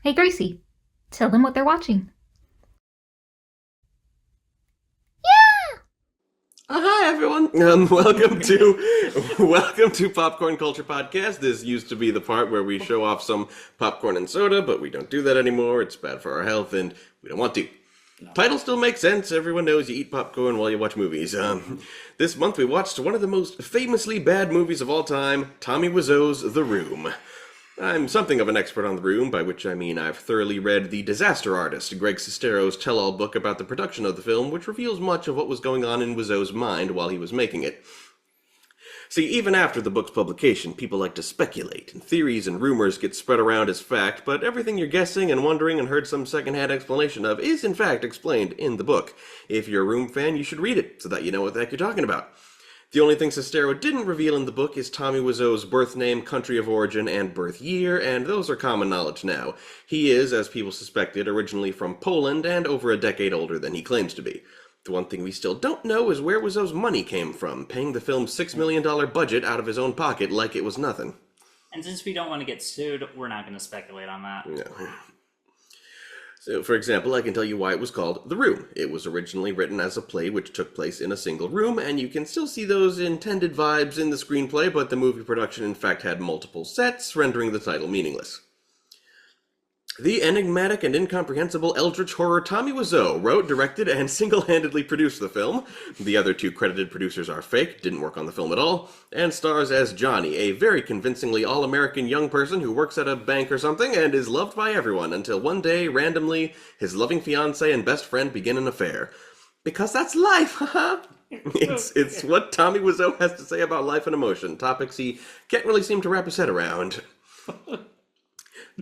Hey, Gracie, tell them what they're watching. Hi everyone. Welcome to Popcorn Culture Podcast. This used to be the part where we show off some popcorn and soda, but we don't do that anymore. It's bad for our health, and we don't want to. No. Title still makes sense. Everyone knows you eat popcorn while you watch movies. This month we watched one of the most famously bad movies of all time, Tommy Wiseau's The Room. I'm something of an expert on The Room, by which I mean I've thoroughly read The Disaster Artist, Greg Sestero's tell-all book about the production of the film, which reveals much of what was going on in Wiseau's mind while he was making it. See, even after the book's publication, people like to speculate, and theories and rumors get spread around as fact, but everything you're guessing and wondering and heard some secondhand explanation of is in fact explained in the book. If you're a Room fan, you should read it, so that you know what the heck you're talking about. The only thing Sestero didn't reveal in the book is Tommy Wiseau's birth name, country of origin, and birth year, and those are common knowledge now. He is, as people suspected, originally from Poland and over a decade older than he claims to be. The one thing we still don't know is where Wiseau's money came from, paying the film's $6 million budget out of his own pocket like it was nothing. And since we don't want to get sued, we're not going to speculate on that. No. So, for example, I can tell you why it was called The Room. It was originally written as a play which took place in a single room, and you can still see those intended vibes in the screenplay, but the movie production in fact had multiple sets, rendering the title meaningless. The enigmatic and incomprehensible eldritch horror Tommy Wiseau wrote, directed, and single-handedly produced the film. The other two credited producers are fake, didn't work on the film at all, and stars as Johnny, a very convincingly all-American young person who works at a bank or something and is loved by everyone until one day, randomly, his loving fiancé and best friend begin an affair. Because that's life, haha! It's what Tommy Wiseau has to say about life and emotion, topics he can't really seem to wrap his head around.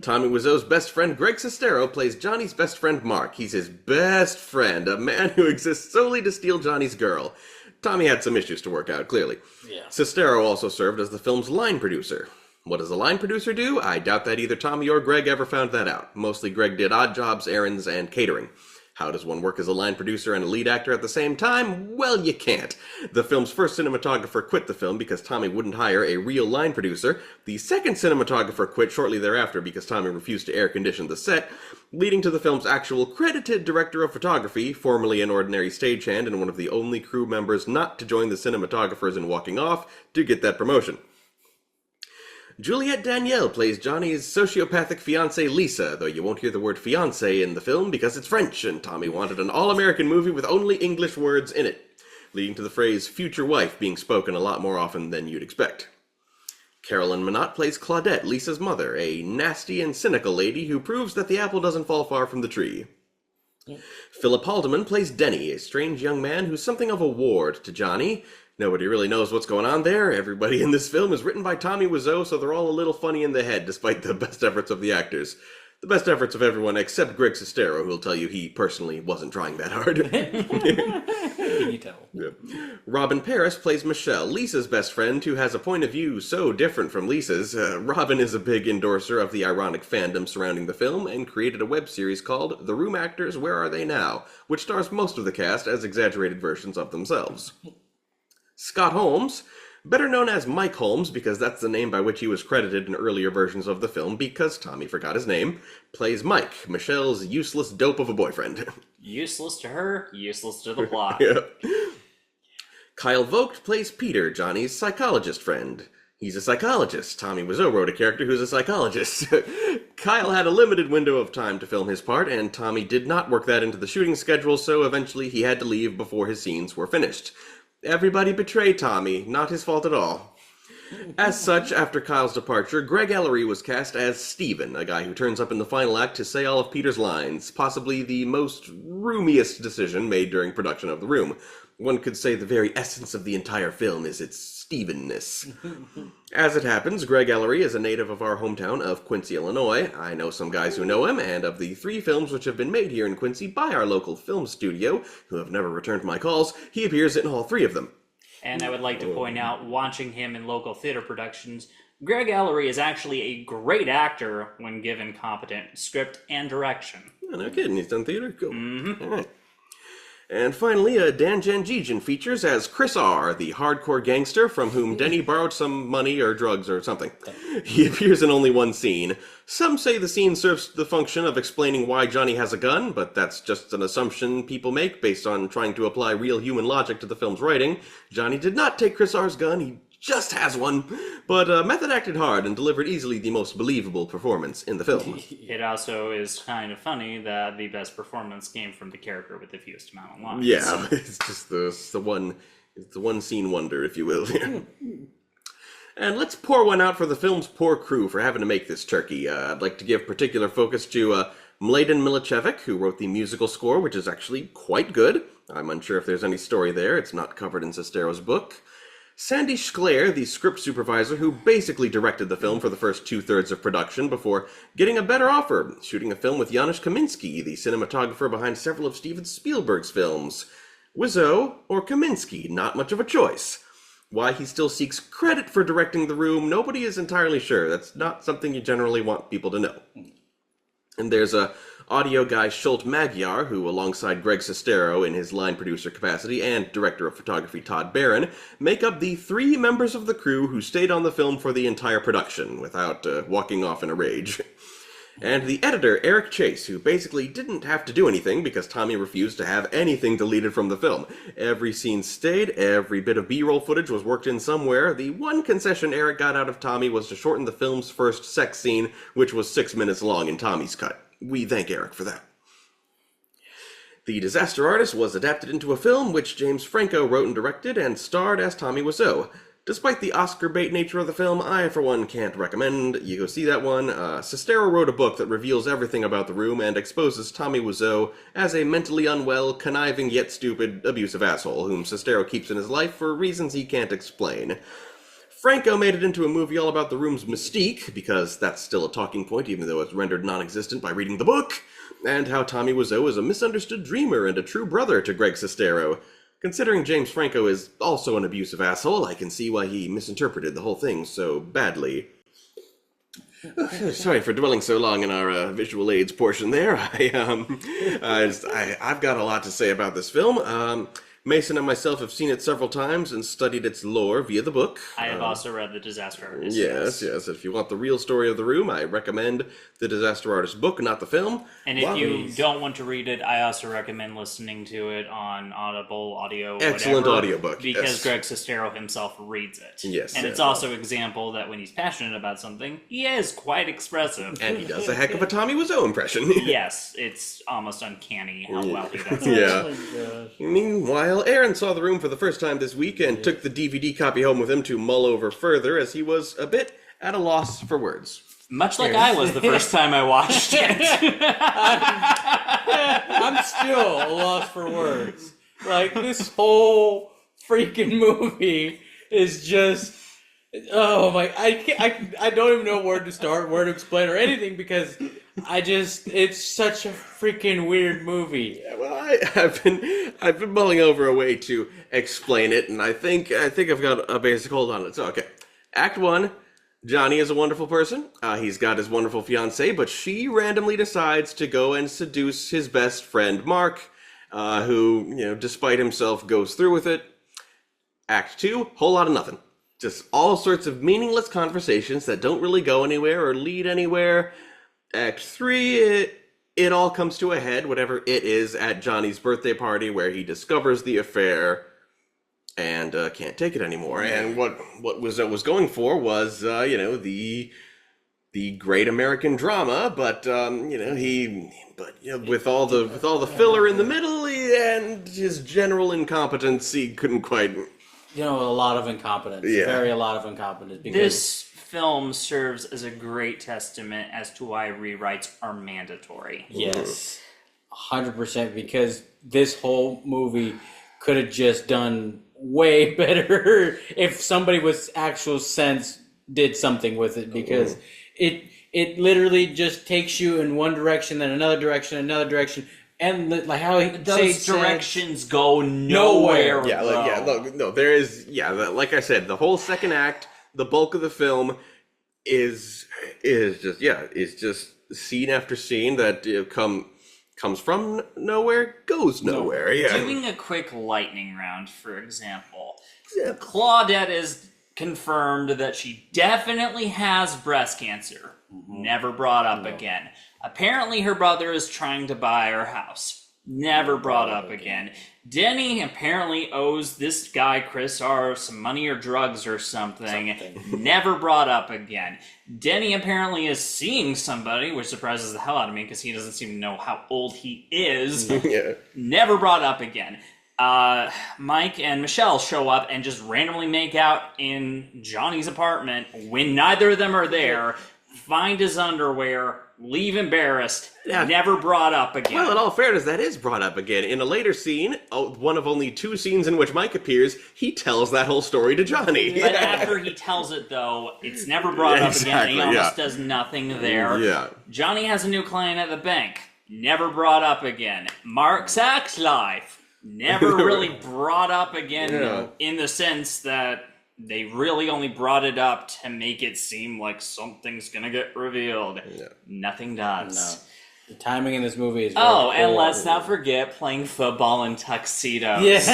Tommy Wiseau's best friend Greg Sestero plays Johnny's best friend Mark. He's his best friend, a man who exists solely to steal Johnny's girl. Tommy had some issues to work out, clearly. Yeah. Sestero also served as the film's line producer. What does a line producer do? I doubt that either Tommy or Greg ever found that out. Mostly Greg did odd jobs, errands, and catering. How does one work as a line producer and a lead actor at the same time? Well, you can't. The film's first cinematographer quit the film because Tommy wouldn't hire a real line producer. The second cinematographer quit shortly thereafter because Tommy refused to air condition the set, leading to the film's actual credited director of photography, formerly an ordinary stagehand and one of the only crew members not to join the cinematographers in walking off, to get that promotion. Juliette Danielle plays Johnny's sociopathic fiancée Lisa, though you won't hear the word fiancé in the film because it's French, and Tommy wanted an all-American movie with only English words in it, leading to the phrase future wife being spoken a lot more often than you'd expect. Carolyn Minot plays Claudette, Lisa's mother, a nasty and cynical lady who proves that the apple doesn't fall far from the tree. Yep. Philip Haldeman plays Denny, a strange young man who's something of a ward to Johnny. Nobody really knows what's going on there. Everybody in this film is written by Tommy Wiseau, so they're all a little funny in the head, despite the best efforts of the actors. The best efforts of everyone except Greg Sestero, who'll tell you he personally wasn't trying that hard. You tell. Yeah. Robin Paris plays Michelle, Lisa's best friend, who has a point of view so different from Lisa's. Robin is a big endorser of the ironic fandom surrounding the film and created a web series called The Room Actors, Where Are They Now?, which stars most of the cast as exaggerated versions of themselves. Scott Holmes, better known as Mike Holmes because that's the name by which he was credited in earlier versions of the film because Tommy forgot his name, plays Mike, Michelle's useless dope of a boyfriend. Useless to her, useless to the plot. Yeah. Kyle Vogt plays Peter, Johnny's psychologist friend. He's a psychologist. Tommy Wiseau wrote a character who's a psychologist. Kyle had a limited window of time to film his part, and Tommy did not work that into the shooting schedule, so eventually he had to leave before his scenes were finished. Everybody betrayed Tommy, not his fault at all. As such, after Kyle's departure, Greg Ellery was cast as Stephen, a guy who turns up in the final act to say all of Peter's lines, possibly the most roomiest decision made during production of The Room. One could say the very essence of the entire film is its Stevenness. As it happens, Greg Ellery is a native of our hometown of Quincy, Illinois. I know some guys who know him, and of the 3 films which have been made here in Quincy by our local film studio, who have never returned my calls, he appears in all 3 of them. And I would like to point out, watching him in local theater productions, Greg Ellery is actually a great actor when given competent script and direction. Oh, no kidding, he's done theater? Cool. Mm-hmm. All right. And finally, Dan Janjigian features as Chris R., the hardcore gangster from whom Denny borrowed some money or drugs or something. He appears in only one scene. Some say the scene serves the function of explaining why Johnny has a gun, but that's just an assumption people make based on trying to apply real human logic to the film's writing. Johnny did not take Chris R.'s gun, he just has one. But Method acted hard and delivered easily the most believable performance in the film. It also is kind of funny that the best performance came from the character with the fewest amount of lines. Yeah, it's just the one scene wonder, if you will. And let's pour one out for the film's poor crew for having to make this turkey. I'd like to give particular focus to Mladen Milicevic, who wrote the musical score, which is actually quite good. I'm unsure if there's any story there. It's not covered in Sestero's book. Sandy Schklair, the script supervisor who basically directed the film for the first two-thirds of production before getting a better offer, shooting a film with Janusz Kaminski, the cinematographer behind several of Steven Spielberg's films. Wiseau or Kaminski, not much of a choice. Why he still seeks credit for directing The Room, nobody is entirely sure. That's not something you generally want people to know. And there's audio guy Schult Magyar, who, alongside Greg Sestero in his line producer capacity and director of photography Todd Barron, make up the three members of the crew who stayed on the film for the entire production, without walking off in a rage. And the editor, Eric Chase, who basically didn't have to do anything because Tommy refused to have anything deleted from the film. Every scene stayed, every bit of B-roll footage was worked in somewhere. The one concession Eric got out of Tommy was to shorten the film's first sex scene, which was 6 minutes long in Tommy's cut. We thank Eric for that. The Disaster Artist was adapted into a film which James Franco wrote and directed and starred as Tommy Wiseau. Despite the Oscar bait nature of the film, I, for one, can't recommend you go see that one. Sestero wrote a book that reveals everything about The Room and exposes Tommy Wiseau as a mentally unwell, conniving yet stupid, abusive asshole whom Sestero keeps in his life for reasons he can't explain. Franco made it into a movie all about The Room's mystique, because that's still a talking point even though it's rendered non-existent by reading the book, and how Tommy Wiseau is a misunderstood dreamer and a true brother to Greg Sestero. Considering James Franco is also an abusive asshole, I can see why he misinterpreted the whole thing so badly. Sorry for dwelling so long in our visual aids portion there. I've got a lot to say about this film. Mason and myself have seen it several times and studied its lore via the book. I have also read The Disaster Artist. Yes. If you want the real story of The Room, I recommend The Disaster Artist book, not the film. And if you don't want to read it, I also recommend listening to it on Audible, audio, Excellent whatever, audiobook. because Greg Sestero himself reads it. Yes. And it's also an example that when he's passionate about something, he is quite expressive. And he does a heck of a Tommy Wiseau impression. Yes, it's almost uncanny how well he does it. Yeah. Meanwhile, Aaron saw The Room for the first time this week and took the DVD copy home with him to mull over further as he was a bit at a loss for words. Much like I was the first time I watched it. I'm still a loss for words. Like, this whole freaking movie is just... Oh my... I don't even know where to start, where to explain, or anything, because it's such a freaking weird movie. Yeah, well, I've been mulling over a way to explain it, and I think I've got a basic hold on it. So, okay. Act 1, Johnny is a wonderful person. He's got his wonderful fiancée, but she randomly decides to go and seduce his best friend, Mark, who, despite himself, goes through with it. Act 2, whole lot of nothing. Just all sorts of meaningless conversations that don't really go anywhere or lead anywhere. Act 3, it all comes to a head, whatever it is, at Johnny's birthday party where he discovers the affair and can't take it anymore. And what was going for was, the great American drama, but with all the filler in the middle and his general incompetence, he couldn't quite. A lot of incompetence. Yeah. A lot of incompetence. Because This film serves as a great testament as to why rewrites are mandatory. Yes. 100%, because this whole movie could have just done way better if somebody with actual sense did something with it, because it literally just takes you in one direction, then another direction, and like how Those directions go nowhere. Like I said, the whole second act, the bulk of the film is just scene after scene that come comes from nowhere, goes nowhere. Yeah. Doing a quick lightning round, for example. Claudette is confirmed that she definitely has breast cancer. Never brought up again. Apparently her brother is trying to buy her house. Never brought up again. Denny apparently owes this guy, Chris R., some money or drugs or something. Never brought up again. Denny apparently is seeing somebody, which surprises the hell out of me because he doesn't seem to know how old he is. Never brought up again. Mike and Michelle show up and just randomly make out in Johnny's apartment when neither of them are there, find his underwear, leave embarrassed, never brought up again. Well, in all fairness, that is brought up again. In a later scene, one of only 2 scenes in which Mike appears, he tells that whole story to Johnny. But after he tells it, though, it's never brought up again. He almost does nothing there. Yeah. Johnny has a new client at the bank. Never brought up again. Mark's sex life. Never really brought up again in the sense that they really only brought it up to make it seem like something's gonna get revealed. Nothing does. No. The timing in this movie is and let's not forget playing football in tuxedos.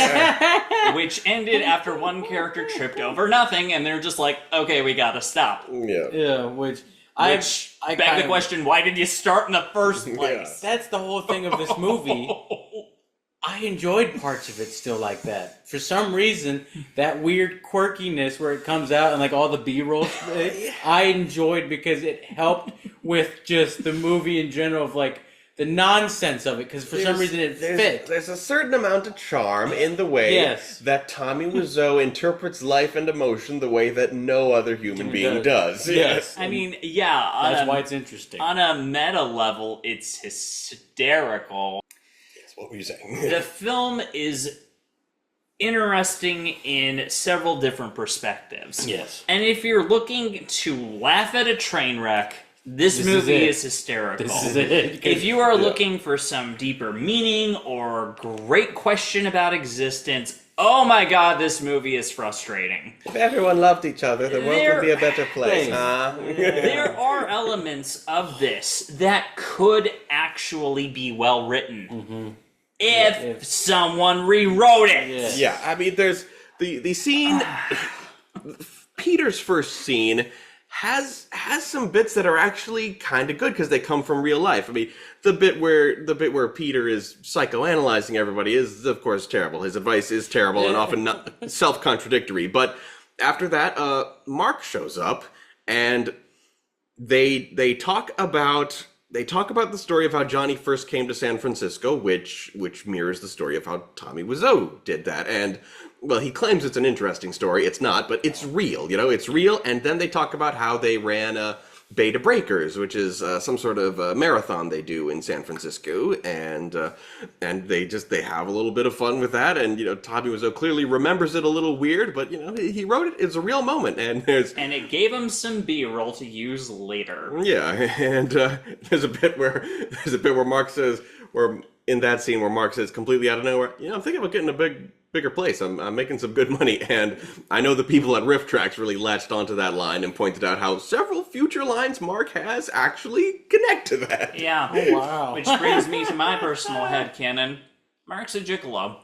Which ended after one character tripped over nothing, and they're just like, okay, we gotta stop. Which I beg the question, why did you start in the first place? That's the whole thing of this movie. I enjoyed parts of it still like that. For some reason, that weird quirkiness where it comes out and like all the B-rolls, I enjoyed because it helped with just the movie in general of like the nonsense of it, because for some reason it fit. There's a certain amount of charm in the way that Tommy Wiseau interprets life and emotion the way that no other human being does. Yes. I mean, that's why it's interesting. On a meta level, it's hysterical. What were you saying? The film is interesting in several different perspectives. Yes. And if you're looking to laugh at a train wreck, this movie is hysterical. This is it. If you are looking for some deeper meaning or great question about existence, oh my god, this movie is frustrating. If everyone loved each other, the world would be a better place, huh? There are elements of this that could actually be well written. If someone rewrote it. Yeah, I mean, there's the scene. Peter's first scene has some bits that are actually kind of good because they come from real life. I mean, the bit where Peter is psychoanalyzing everybody is, of course, terrible. His advice is terrible and often not self-contradictory. But after that, Mark shows up and they talk about the story of how Johnny first came to San Francisco, which mirrors the story of how Tommy Wiseau did that. And, well, he claims it's an interesting story. It's not, but it's real, it's real. And then they talk about how they ran Beta Breakers, which is some sort of marathon they do in San Francisco. And they have a little bit of fun with that. And, Tommy Wiseau clearly remembers it a little weird, but, he wrote it. It's a real moment. And it gave him some B-roll to use later. Yeah, and there's a bit where Mark says, in that scene where Mark says completely out of nowhere, I'm thinking about getting a bigger place. I'm making some good money, and I know the people at Riff Tracks really latched onto that line and pointed out how several future lines Mark has actually connect to that. Yeah. Oh, wow. Which brings me to my personal headcanon. Mark's a gigolo.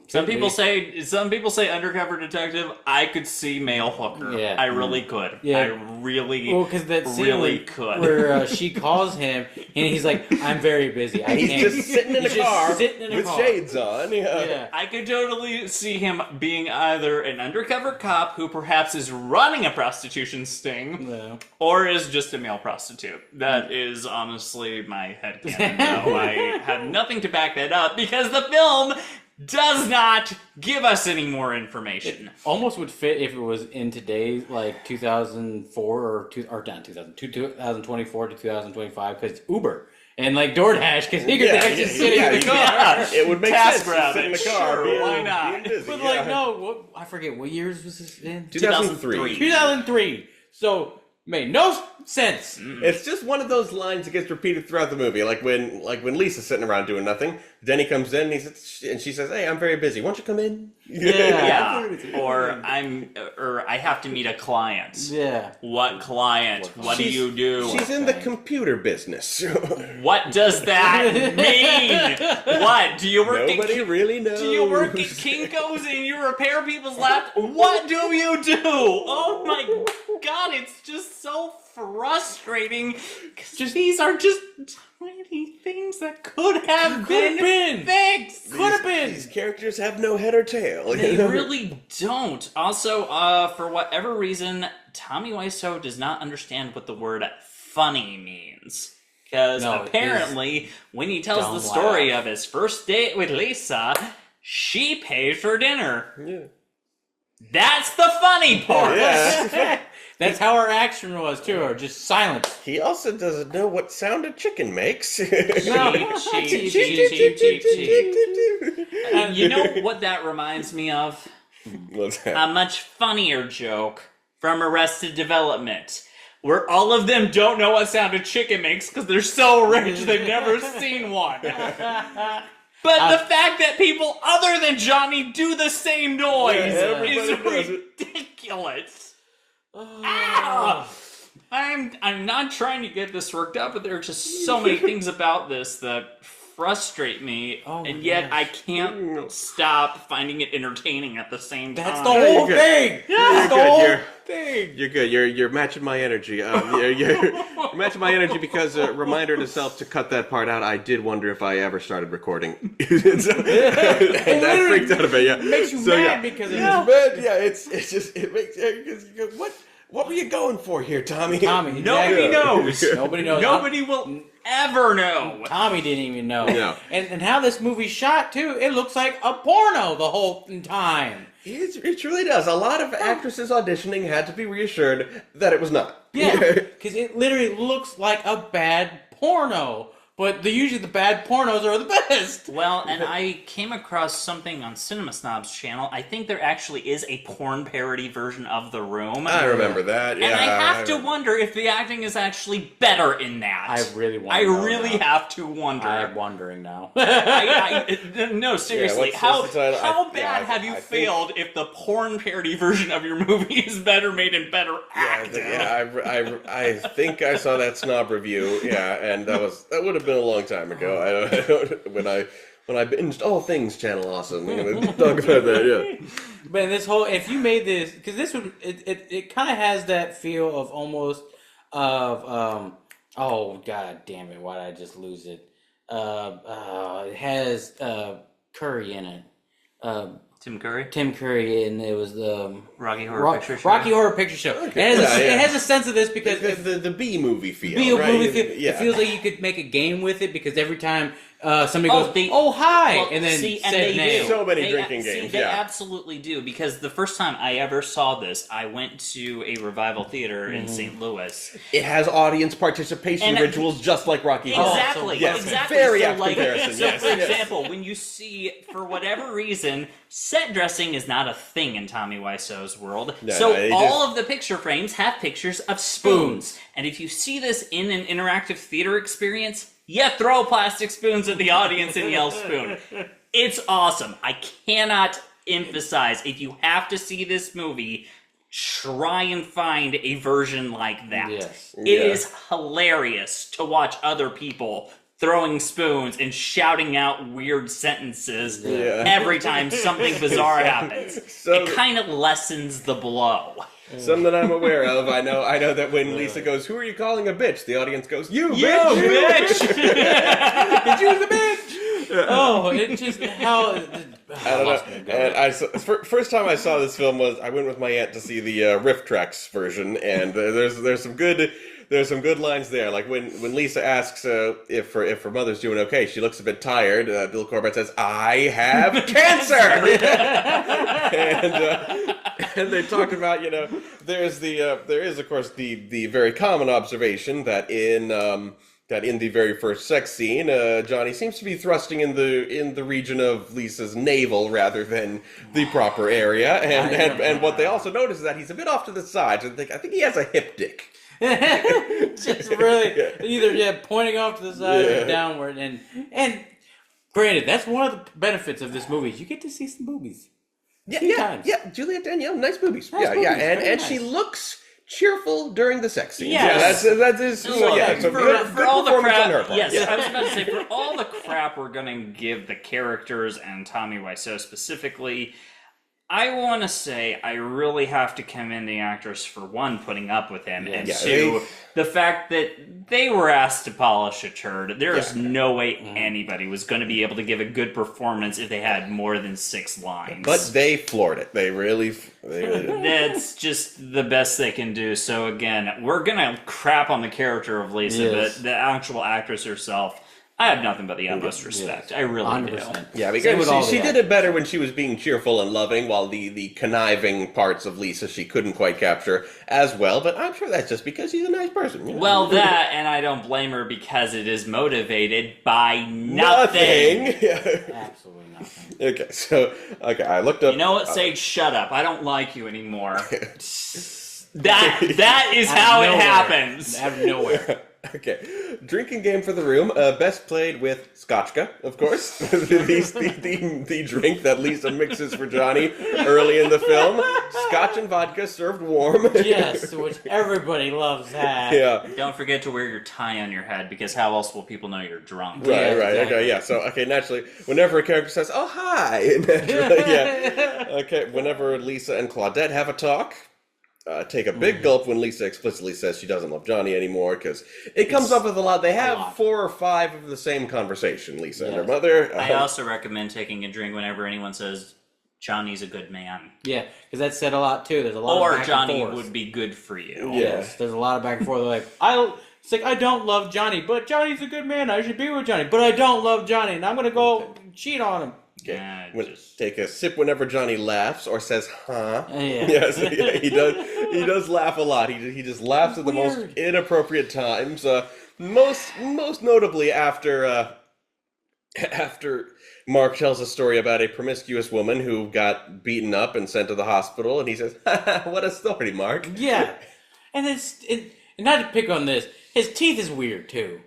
Some people say undercover detective. I could see male hooker. Yeah. I really could. Yeah. I really, because that scene really could. where she calls him and he's like, "I'm very busy. I He's can't." just sitting in a car with shades on. Yeah. I could totally see him being either an undercover cop who perhaps is running a prostitution sting, or is just a male prostitute. That is honestly my headcanon, though. I have nothing to back that up because the film does not give us any more information. It almost would fit if it was in today's, like, 2024 or not 2024 to 2025, because Uber and like DoorDash, because he could actually sit in the car. It would make sense to sit in the car. Sure, why not? But like, no, I forget what years was this in. 2003. 2003. So made no sense. It's just one of those lines that gets repeated throughout the movie. Like when Lisa's sitting around doing nothing, Denny comes in and she says, "Hey, I'm very busy. Won't you come in?" Yeah. Or I have to meet a client. Yeah. What client? What do you do? She's in the computer business. What does that mean? What? Do you work Nobody really knows. Do you work at Kinko's and you repair people's laptops? What do you do? Oh my god, it's just so frustrating. Because these are just tiny things that could have been fixed. Could have been. These characters have no head or tail. They really don't. Also, for whatever reason, Tommy Wiseau does not understand what the word funny means. Because apparently, when he tells the story of his first date with Lisa, she paid for dinner. Yeah. That's the funny part. Yeah. That's how our action was too, or just silence. He also doesn't know what sound a chicken makes. Cheep. You know what that reminds me of? What's that? A much funnier joke from Arrested Development, where all of them don't know what sound a chicken makes because they're so rich they've never seen one. But the fact that people other than Johnny do the same noise is ridiculous. I'm not trying to get this worked up, but there are just so many things about this that frustrate me, and yet I can't stop finding it entertaining at the same time. That's the whole thing. That's the whole thing. You're good. You're matching my energy. You're matching my energy because reminder to self to cut that part out. I did wonder if I ever started recording, and that freaked out a bit. Yeah, it makes you mad because it's bad. Yeah, it's just it makes because you go, what were you going for here, Tommy? Tommy, Nobody knows. Nobody knows. Nobody will ever know. Tommy didn't even know. No. And how this movie's shot too, it looks like a porno the whole time. It truly does. A lot of actresses auditioning had to be reassured that it was not. Yeah, because it literally looks like a bad porno. But usually the bad pornos are the best. Well, and I came across something on Cinema Snob's channel. I think there actually is a porn parody version of The Room. I remember that, yeah. And I have to wonder if the acting is actually better in that. I really want I to know really now. have to wonder. I'm wondering now. No, seriously. what's how the title? bad have you failed if the porn parody version of your movie is better made and better acted? I think I saw that snob review, and that would have been a long time ago. I don't when I binged All Things Channel Awesome. Talk about that, yeah. But this whole, if you made this, because this would, it kind of has that feel of almost of oh god damn it, why did I just lose it? It has Curry in it. Tim Curry? Tim Curry, and it was the Rocky Horror Picture Show. Rocky Horror Picture Show. Okay. It has a sense of this because the B movie feel. It feels like you could make a game with it because every time somebody goes, Ohai, and then they name. do. So many drinking games. They absolutely do, because the first time I ever saw this, I went to a revival theater in St. Louis. It has audience participation rituals just like Rocky Horror. Exactly. Yes, Exactly. very so, apt comparison. So, Yes, for yes. example, when you see, for whatever reason, set dressing is not a thing in Tommy Wiseau's world. All of the picture frames have pictures of spoons. And if you see this in an interactive theater experience, you throw plastic spoons at the audience and yell spoon. It's awesome. I cannot emphasize, if you have to see this movie, try and find a version like that. Yes. It is hilarious to watch other people throwing spoons and shouting out weird sentences every time something bizarre happens. It kind of lessens the blow. Some that I'm aware of. I know that when Lisa goes, "Who are you calling a bitch?" the audience goes, "You bitch! Bitch! You the bitch!" Oh, it just how. I don't know. And first time I saw this film was I went with my aunt to see the Riff Tracks version, and there's some good lines there. Like when Lisa asks if her mother's doing okay, she looks a bit tired. Bill Corbett says, "I have cancer," and they talked about there is of course the very common observation that in the very first sex scene, Johnny seems to be thrusting in the region of Lisa's navel rather than the proper area, and what they also notice is that he's a bit off to the side. So I think he has a hip dick. Just really either pointing off to the side or downward, and granted, that's one of the benefits of this movie. You get to see some boobies. Yeah. Juliette Danielle, nice boobies. And she looks cheerful during the sex scenes. Yes. Yeah, that is. So for all the crap. On her part. Yes, I was about to say for all the crap we're gonna give the characters and Tommy Wiseau specifically. I want to say I really have to commend the actors for one, putting up with him, and two, the fact that they were asked to polish a turd. There's no way anybody was going to be able to give a good performance if they had more than 6 lines. But they floored it. They really did. That's just the best they can do. So again, we're going to crap on the character of Lisa, but the actual actress herself, I have nothing but the utmost respect. I really 100%. Do. Yeah, because she did it better when she was being cheerful and loving, while the conniving parts of Lisa she couldn't quite capture as well. But I'm sure that's just because she's a nice person. You know? Well, that, and I don't blame her because it is motivated by nothing. Absolutely nothing. Okay, I looked up. You know what? Sage, shut up. I don't like you anymore. that is how it happens. Out of nowhere. Okay, drinking game for the room. Best played with Scotchka, of course. the drink that Lisa mixes for Johnny early in the film. Scotch and vodka served warm. Yes, which everybody loves that. Yeah. Don't forget to wear your tie on your head, because how else will people know you're drunk? Right. Exactly. Okay, yeah. So, naturally, whenever a character says, "Oh, hi," naturally, okay. Whenever Lisa and Claudette have a talk. Take a big gulp when Lisa explicitly says she doesn't love Johnny anymore, because it comes up with a lot. They have 4 or 5 of the same conversation, Lisa and her mother. I also recommend taking a drink whenever anyone says Johnny's a good man. Yeah, because that's said a lot too. There's a lot or of back Johnny and forth. would be good for you. Yes, there's a lot of back and forth. They're like, it's like, I don't love Johnny, but Johnny's a good man. I should be with Johnny, but I don't love Johnny, and I'm going to go cheat on him. Okay. Take a sip whenever Johnny laughs or says "huh." Yeah. Yes, he does. He does laugh a lot. He just laughs at the most inappropriate times. Most notably after Mark tells a story about a promiscuous woman who got beaten up and sent to the hospital, and he says, "What a story, Mark." Yeah, and and not to pick on this, his teeth is weird too.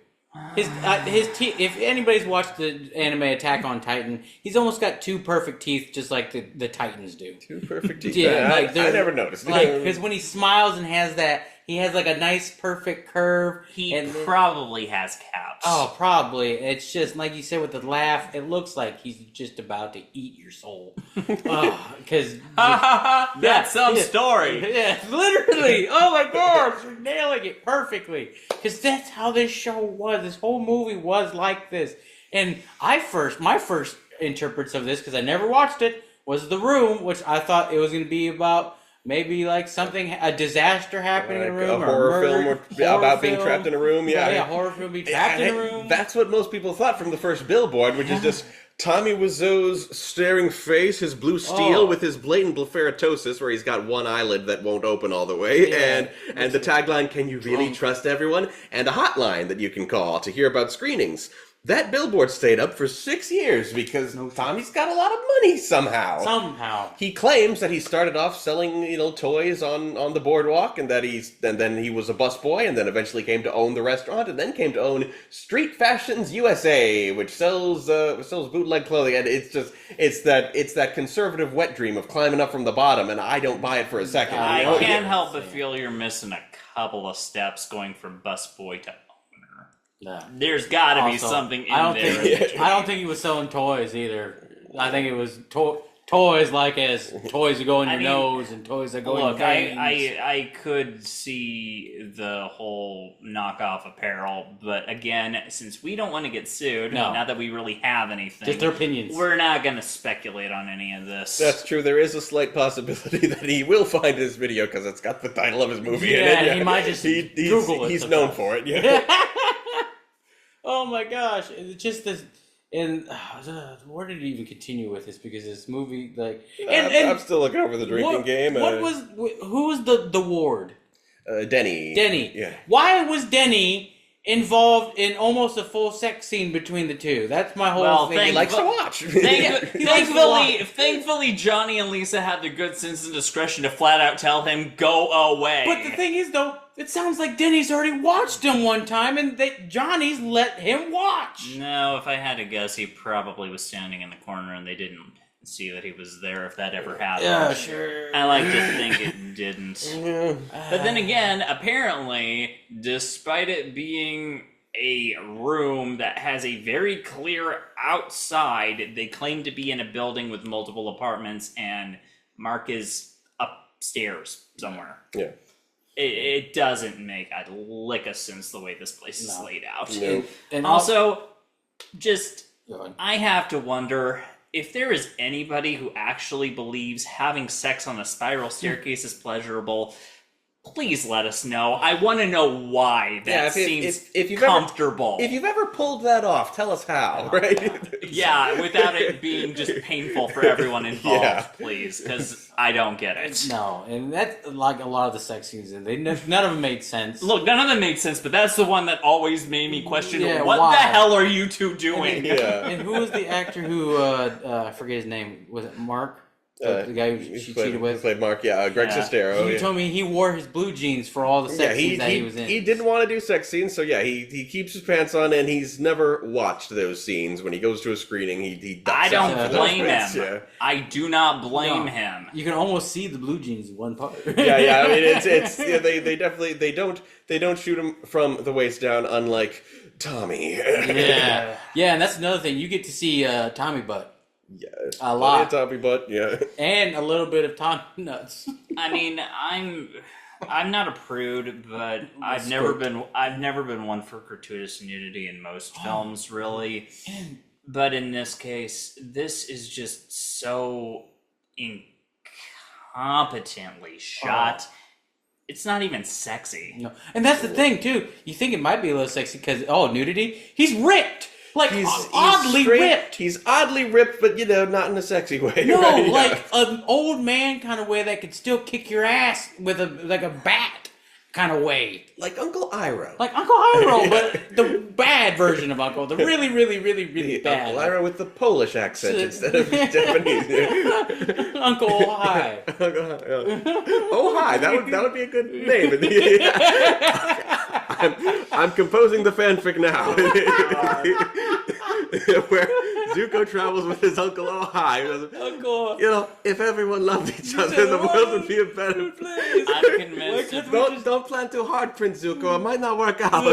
His teeth. If anybody's watched the anime Attack on Titan, he's almost got 2 perfect teeth, just like the Titans do. 2 perfect teeth. Yeah, I never noticed. Because when he smiles and has that, he has like a nice perfect curve. He probably has caps. Oh, probably. It's just like you said with the laugh. It looks like he's just about to eat your soul. Because that's some story. Yeah, literally. Oh my gosh, you're nailing it perfectly. Because that's how this show was. This whole movie was like this. And my first interprets of this, because I never watched it, was The Room, which I thought it was going to be about. Maybe like a disaster happening in a room, a horror film about being trapped in a room. Yeah, horror film being trapped in a room. That's what most people thought from the first billboard, which is just Tommy Wiseau's staring face, his blue steel with his blatant blepharotosis, where he's got one eyelid that won't open all the way, and the tagline, "Can you really trust everyone?" and a hotline that you can call to hear about screenings. That billboard stayed up for 6 years because Tommy's got a lot of money somehow. He claims that he started off selling, toys on the boardwalk, and that then he was a busboy, and then eventually came to own the restaurant, and then came to own Street Fashions USA, which sells bootleg clothing. And it's that conservative wet dream of climbing up from the bottom, and I don't buy it for a second. I can't help but feel you're missing a couple of steps going from busboy to No. There's got to be something in there. I don't think he was selling toys either. I think it was toys like as toys that go in your nose and toys that go in your veins. I could see the whole knockoff apparel, but again, since we don't want to get sued, not that we really have anything, just their opinions, we're not going to speculate on any of this. That's true. There is a slight possibility that he will find his video because it's got the title of his movie in it. Yeah, he might just Google it. He's known for it. Yeah. Oh my gosh! It's just this, and where did he even continue with this? Because this movie, I'm still looking over the drinking game. Who was the ward? Denny. Yeah. Why was Denny involved in almost a full sex scene between the two? That's my whole thing. He likes to watch. Thankfully, Johnny and Lisa had the good sense and discretion to flat out tell him, "Go away." But the thing is, though, it sounds like Denny's already watched him one time, and Johnny's let him watch. No, if I had to guess, he probably was standing in the corner and they didn't see that he was there, if that ever happened. Yeah, sure. I like to think it didn't. But then again, apparently, despite it being a room that has a very clear outside, they claim to be in a building with multiple apartments, and Mark is upstairs somewhere. Yeah. It doesn't make a lick of sense the way this place is laid out. No. And Also, just, I have to wonder if there is anybody who actually believes having sex on a spiral staircase is pleasurable. Please let us know. I want to know why that seems comfortable. If you've ever pulled that off, tell us how, right? Yeah, without it being just painful for everyone involved, please, because I don't get it. No, and that's like a lot of the sex scenes. None of them made sense. Look, none of them made sense, but that's the one that always made me question, what why? the hell are you two doing? And who was the actor who, I forget his name, was it Mark? The guy who she cheated with? He played Mark, Greg Sestero. You told me he wore his blue jeans for all the sex scenes that he was in. He didn't want to do sex scenes, so he keeps his pants on, and he's never watched those scenes. When he goes to a screening, he I don't blame him. Yeah. I do not blame him. You can almost see the blue jeans in one part. I mean, it's they definitely they don't shoot him from the waist down, unlike Tommy. Yeah, and that's another thing. You get to see Tommy butt. Yeah, a lot. Tommy butt, and a little bit of Tommy nuts. I mean, I'm not a prude, but I've never been one for gratuitous nudity in most films, really. But in this case, this is just so incompetently shot. It's not even sexy. No, and that's the thing too. You think it might be a little sexy because nudity. He's ripped. Like, he's oddly ripped. He's oddly ripped, but, not in a sexy way. No, right? like an old man kind of way that could still kick your ass with a bat kind of way. Like Uncle Iroh. Like Uncle Iroh, but the bad version of Uncle. The really, really, really, really bad. Uncle Iroh with the Polish accent instead of Japanese. Uncle Ohai. Ohai, that would be a good name. I'm composing the fanfic now. Where Zuko travels with his Uncle Ohai. Uncle. If everyone loved each other, the world would be a better place. I'm convinced. Don't plan too hard, Prince Zuko. It might not work out.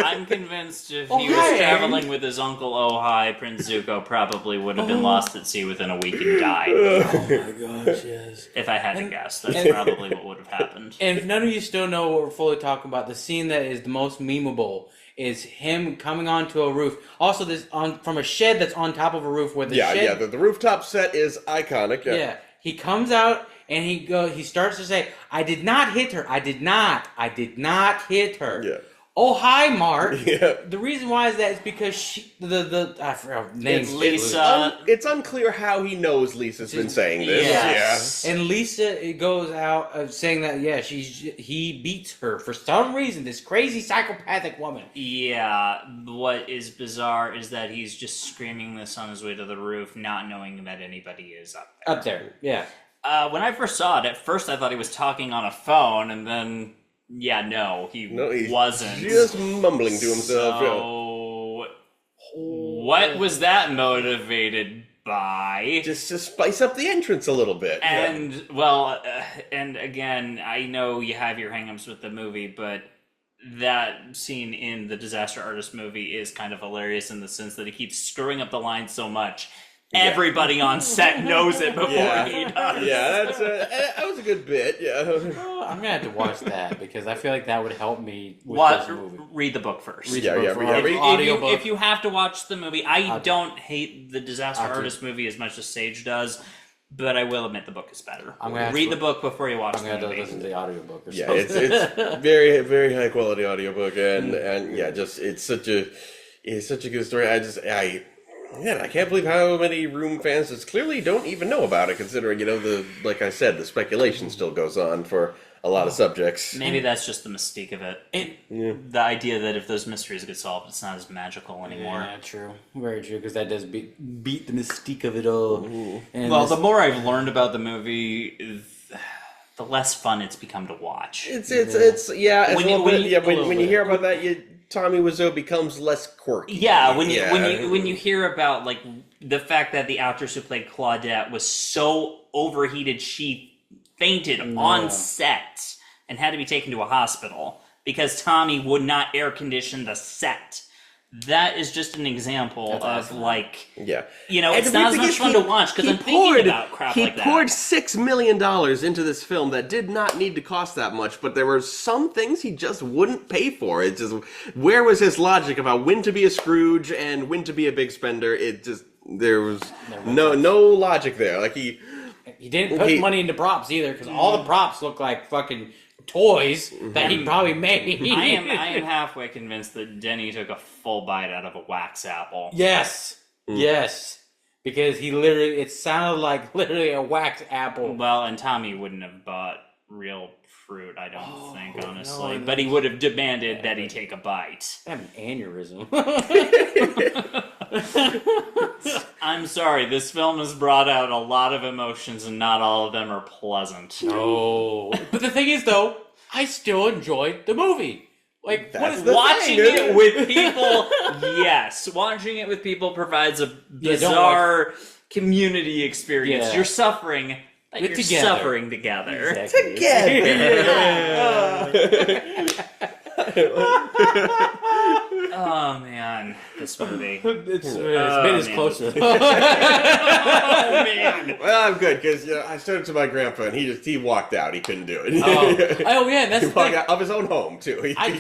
I'm convinced if he was traveling with his Uncle Ohai, Prince Zuko probably would have been lost at sea within a week and died. Oh my gosh, yes. If I had to guess, that's probably what would have happened. And if none of you still know what we're fully talking about, the scene that is the most memeable is him coming onto a roof. Also, from a shed that's on top of a roof where the shed... the rooftop set is iconic. Yeah, he comes out and he starts to say, "I did not hit her. I did not hit her." Yeah. Oh, hi, Mark. Yeah. The reason why is that is because I forgot her name. It's Lisa. It's unclear how he knows Lisa's been saying this. Yes. And Lisa goes out saying that he beats her for some reason. This crazy psychopathic woman. Yeah. What is bizarre is that he's just screaming this on his way to the roof, not knowing that anybody is up there. Up there. Yeah. When I first saw it, at first I thought he was talking on a phone, and then. Yeah, he wasn't. Just mumbling to himself. So, what was that motivated by? Just to spice up the entrance a little bit. And, and again, I know you have your hang-ups with the movie, but that scene in the Disaster Artist movie is kind of hilarious in the sense that he keeps screwing up the line so much. Everybody on set knows it before he does. Yeah, that was a good bit. Yeah, I'm gonna have to watch that because I feel like that would help me with this movie. Read the book first. If you have to watch the movie, I don't hate the Disaster Artist movie as much as Sage does, but I will admit the book is better. Read the book before you watch the movie. I'm gonna listen to the audiobook. Yeah, it's very very high quality audiobook and it's such a good story. I can't believe how many Room fans just clearly don't even know about it, considering, like I said, the speculation still goes on for a lot of subjects. Maybe that's just the mystique of it. The idea that if those mysteries get solved, it's not as magical anymore. Yeah, true. Very true, because that does beat the mystique of it all. And the more I've learned about the movie, the less fun it's become to watch. When you hear about that, Tommy Wiseau becomes less quirky. Yeah, when you hear about like the fact that the actress who played Claudette was so overheated she fainted on set and had to be taken to a hospital because Tommy would not air condition the set. That is just an example of like, it's not as much fun to watch because I'm thinking about crap like that. He poured $6 million into this film that did not need to cost that much, but there were some things he just wouldn't pay for. It just, where was his logic about when to be a Scrooge and when to be a big spender? There was no logic there. Like he didn't put money into props either because all the props look like fucking toys that he probably made. I am halfway convinced that Denny took a full bite out of a wax apple. Yes. Yes. Because it sounded like literally a wax apple. Well, and Tommy wouldn't have bought real fruit, I don't think, honestly. No, but he would have demanded that he take a bite. I have an aneurysm. I'm sorry, this film has brought out a lot of emotions and not all of them are pleasant. No. But the thing is, though, I still enjoyed the movie. Like, watching it with people, yes. Watching it with people provides a bizarre community experience. Yeah. You're suffering... You're suffering together. Exactly. Oh man, this movie. It's been as close to. Oh man. Well, I'm good because I showed it to my grandpa and he walked out. He couldn't do it. Oh yeah, that's he walked out of his own home too. I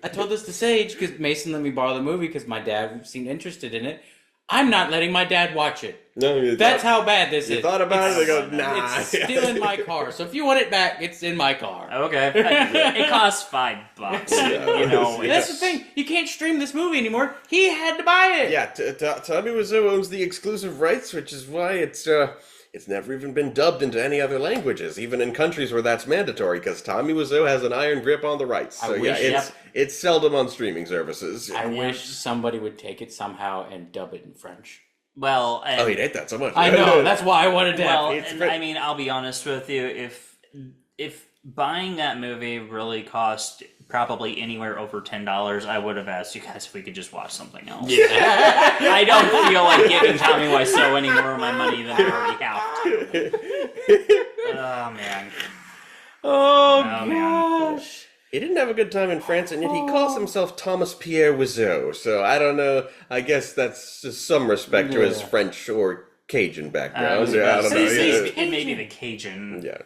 told this to Sage because Mason let me borrow the movie because my dad seemed interested in it. I'm not letting my dad watch it. No, that's how bad this is. You thought about it, they go, nah. It's still in my car. So if you want it back, it's in my car. Okay. It costs $5. That's the thing. You can't stream this movie anymore. He had to buy it. Yeah, Tommy Wiseau owns the exclusive rights, which is why it's never even been dubbed into any other languages, even in countries where that's mandatory, because Tommy Wiseau has an iron grip on the rights. So it's seldom on streaming services. I wish somebody would take it somehow and dub it in French. Well, he'd hate that so much. I know. That's why I wanted to. Well, I mean, I'll be honest with you. If buying that movie really cost probably anywhere over $10, I would have asked you guys if we could just watch something else. Yeah. I don't feel like giving Tommy Wiseau any more of my money than I already have to. Oh man. Oh gosh. He didn't have a good time in France, and yet he calls himself Thomas Pierre Wiseau. So I don't know. I guess that's just some respect to his French or Cajun background. I don't know. It may be the Cajun. Yeah.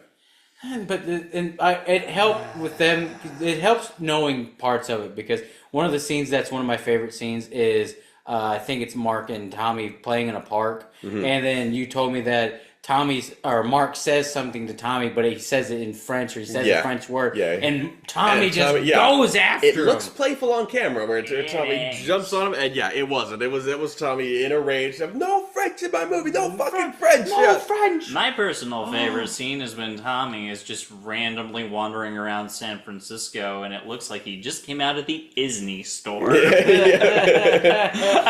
But it helped with them. It helps knowing parts of it because one of the scenes that's one of my favorite scenes is I think it's Mark and Tommy playing in a park, and then you told me that Mark says something to Tommy, but he says it in French or he says a French word, and Tommy goes after him. It looks playful on camera where Tommy jumps on him, and it wasn't. It was Tommy in a rage of no French in my movie, no fucking French, no French. My personal favorite scene is when Tommy is just randomly wandering around San Francisco, and it looks like he just came out of the Isney store. I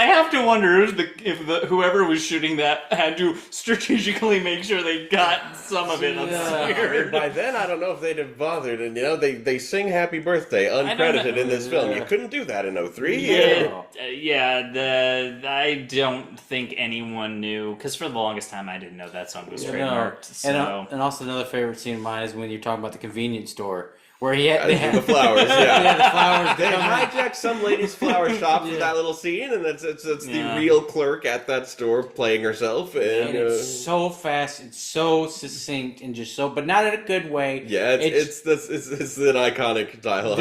have to wonder if whoever was shooting that had to strategically make sure they got some of it obscured. By then, I don't know if they'd have bothered. And, they sing Happy Birthday uncredited in this film. You couldn't do that in 03. I don't think anyone knew. Because for the longest time, I didn't know that song was trademarked. So. And also another favorite scene of mine is when you're talking about the convenience store. Where they had the flowers, the flowers. They hijacked some lady's flower shop with that little scene, and it's the real clerk at that store playing herself. And it's so fast, it's so succinct, and just so, but not in a good way. Yeah, it's an iconic dialogue.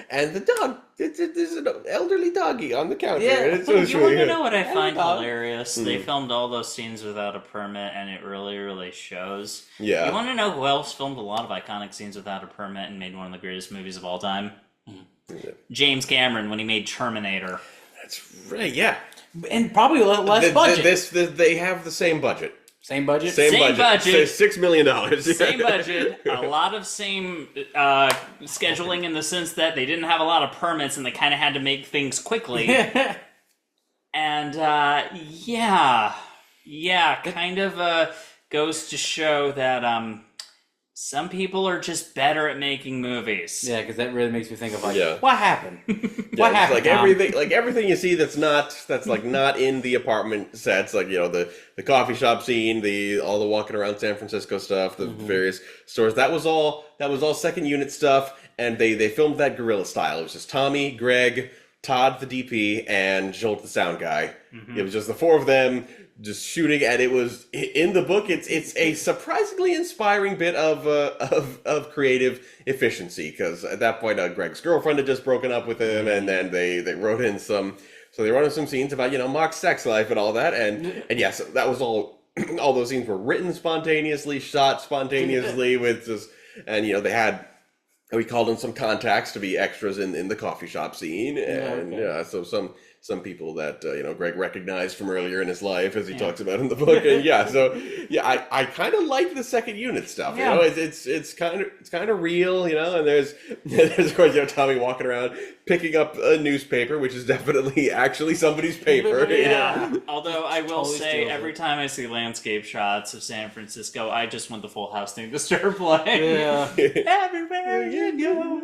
And the dog. There's an elderly doggy on the counter. Yeah. You want to know what I find hilarious? They filmed all those scenes without a permit, and it really, really shows. Yeah. You want to know who else filmed a lot of iconic scenes without a permit and made one of the greatest movies of all time? James Cameron when he made Terminator. That's right, yeah. And probably less budget. They have the same budget. Same budget? Same budget. $6 million. Same budget. A lot of same scheduling in the sense that they didn't have a lot of permits and they kind of had to make things quickly. And, kind of goes to show that some people are just better at making movies. Yeah, because that really makes me think of Yeah. what happened? Yeah, What happened? it's like everything you see that's like not in the apartment sets, like the coffee shop scene, all the walking around San Francisco stuff, the various stores. That was all second unit stuff, and they filmed that guerrilla style. It was just Tommy, Greg, Todd the DP, and Jolt the sound guy. It was just the four of them just shooting, and it was in the book. It's a surprisingly inspiring bit of creative efficiency, because at that point Greg's girlfriend had just broken up with him, and then they wrote in some scenes about Mark's sex life and all that, and yes, that was all those scenes were written spontaneously, shot spontaneously with just, and they had. We called in some contacts to be extras in the coffee shop scene, and so some people that Greg recognized from earlier in his life, as he talks about in the book, and I kind of like the second unit stuff. It's kind of real, and there's of course Tommy walking around picking up a newspaper, which is definitely actually somebody's paper. Yeah. Although I will Totally say, steals every time I see landscape shots of San Francisco, I just want the Full House thing to start playing. Yeah. Everywhere you go.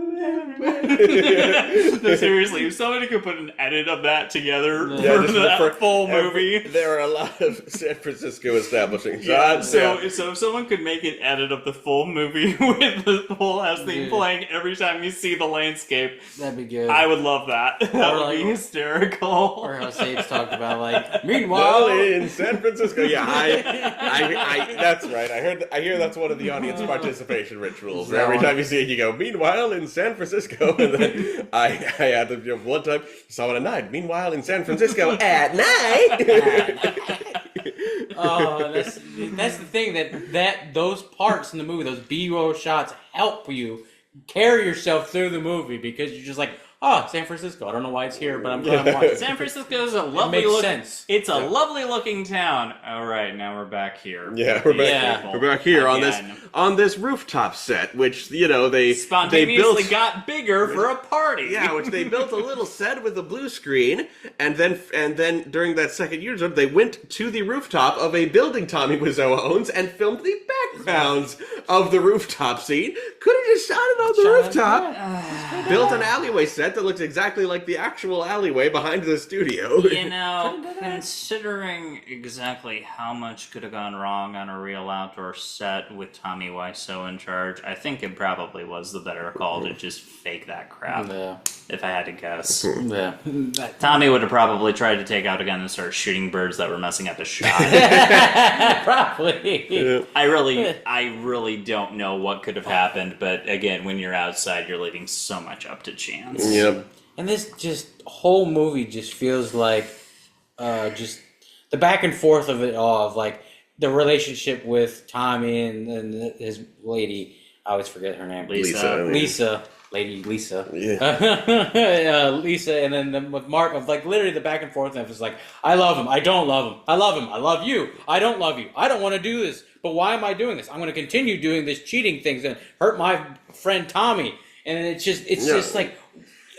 No, seriously, if somebody could put an edit of that together for the full movie. There are a lot of San Francisco establishing Yeah, shots. so if someone could make an edit of the full movie with the Full House theme playing every time you see the landscape, That'd be good. I would love that. That would be hysterical. Or how Sage talked about Well, meanwhile in San Francisco, I that's right. I hear that's one of the audience participation rituals. Where every time you see it, you go, "Meanwhile in San Francisco," and then I had to one time saw it at night. Meanwhile in San Francisco at night. Oh, that's the thing that those parts in the movie, those B-roll shots, help you carry yourself through the movie, because you're just like, oh, San Francisco. I don't know why it's here, but I'm glad I'm watching. San Francisco is a lovely sense. It's a lovely looking town. All right, now we're back here. Yeah, we're back. people We're back here again. on this rooftop set, which they Spontaneously built. got bigger for a party. Yeah, which they built a little set with a blue screen, and then during that second year, they went to the rooftop of a building Tommy Wiseau owns and filmed the backgrounds of the rooftop scene. Could have just shot it on the rooftop. Built an alleyway set that looks exactly like the actual alleyway behind the studio. Considering exactly how much could have gone wrong on a real outdoor set with Tommy Wiseau in charge, I think it probably was the better call to just fake that crap, if I had to guess. Yeah. Tommy would have probably tried to take out a gun and start shooting birds that were messing up the shot. Probably. Yeah. I really don't know what could have happened, but again, when you're outside, you're leaving so much up to chance. Yep. And this whole movie just feels like just the back and forth of it all, of the relationship with Tommy and his lady. I always forget her name. Lisa. Lady Lisa. Yeah. Lisa, and then with Mark, of literally the back and forth, and it's I love him, I don't love him, I love him, I love you, I don't love you, I don't want to do this, but why am I doing this? I'm going to continue doing this cheating things and hurt my friend Tommy, and it's just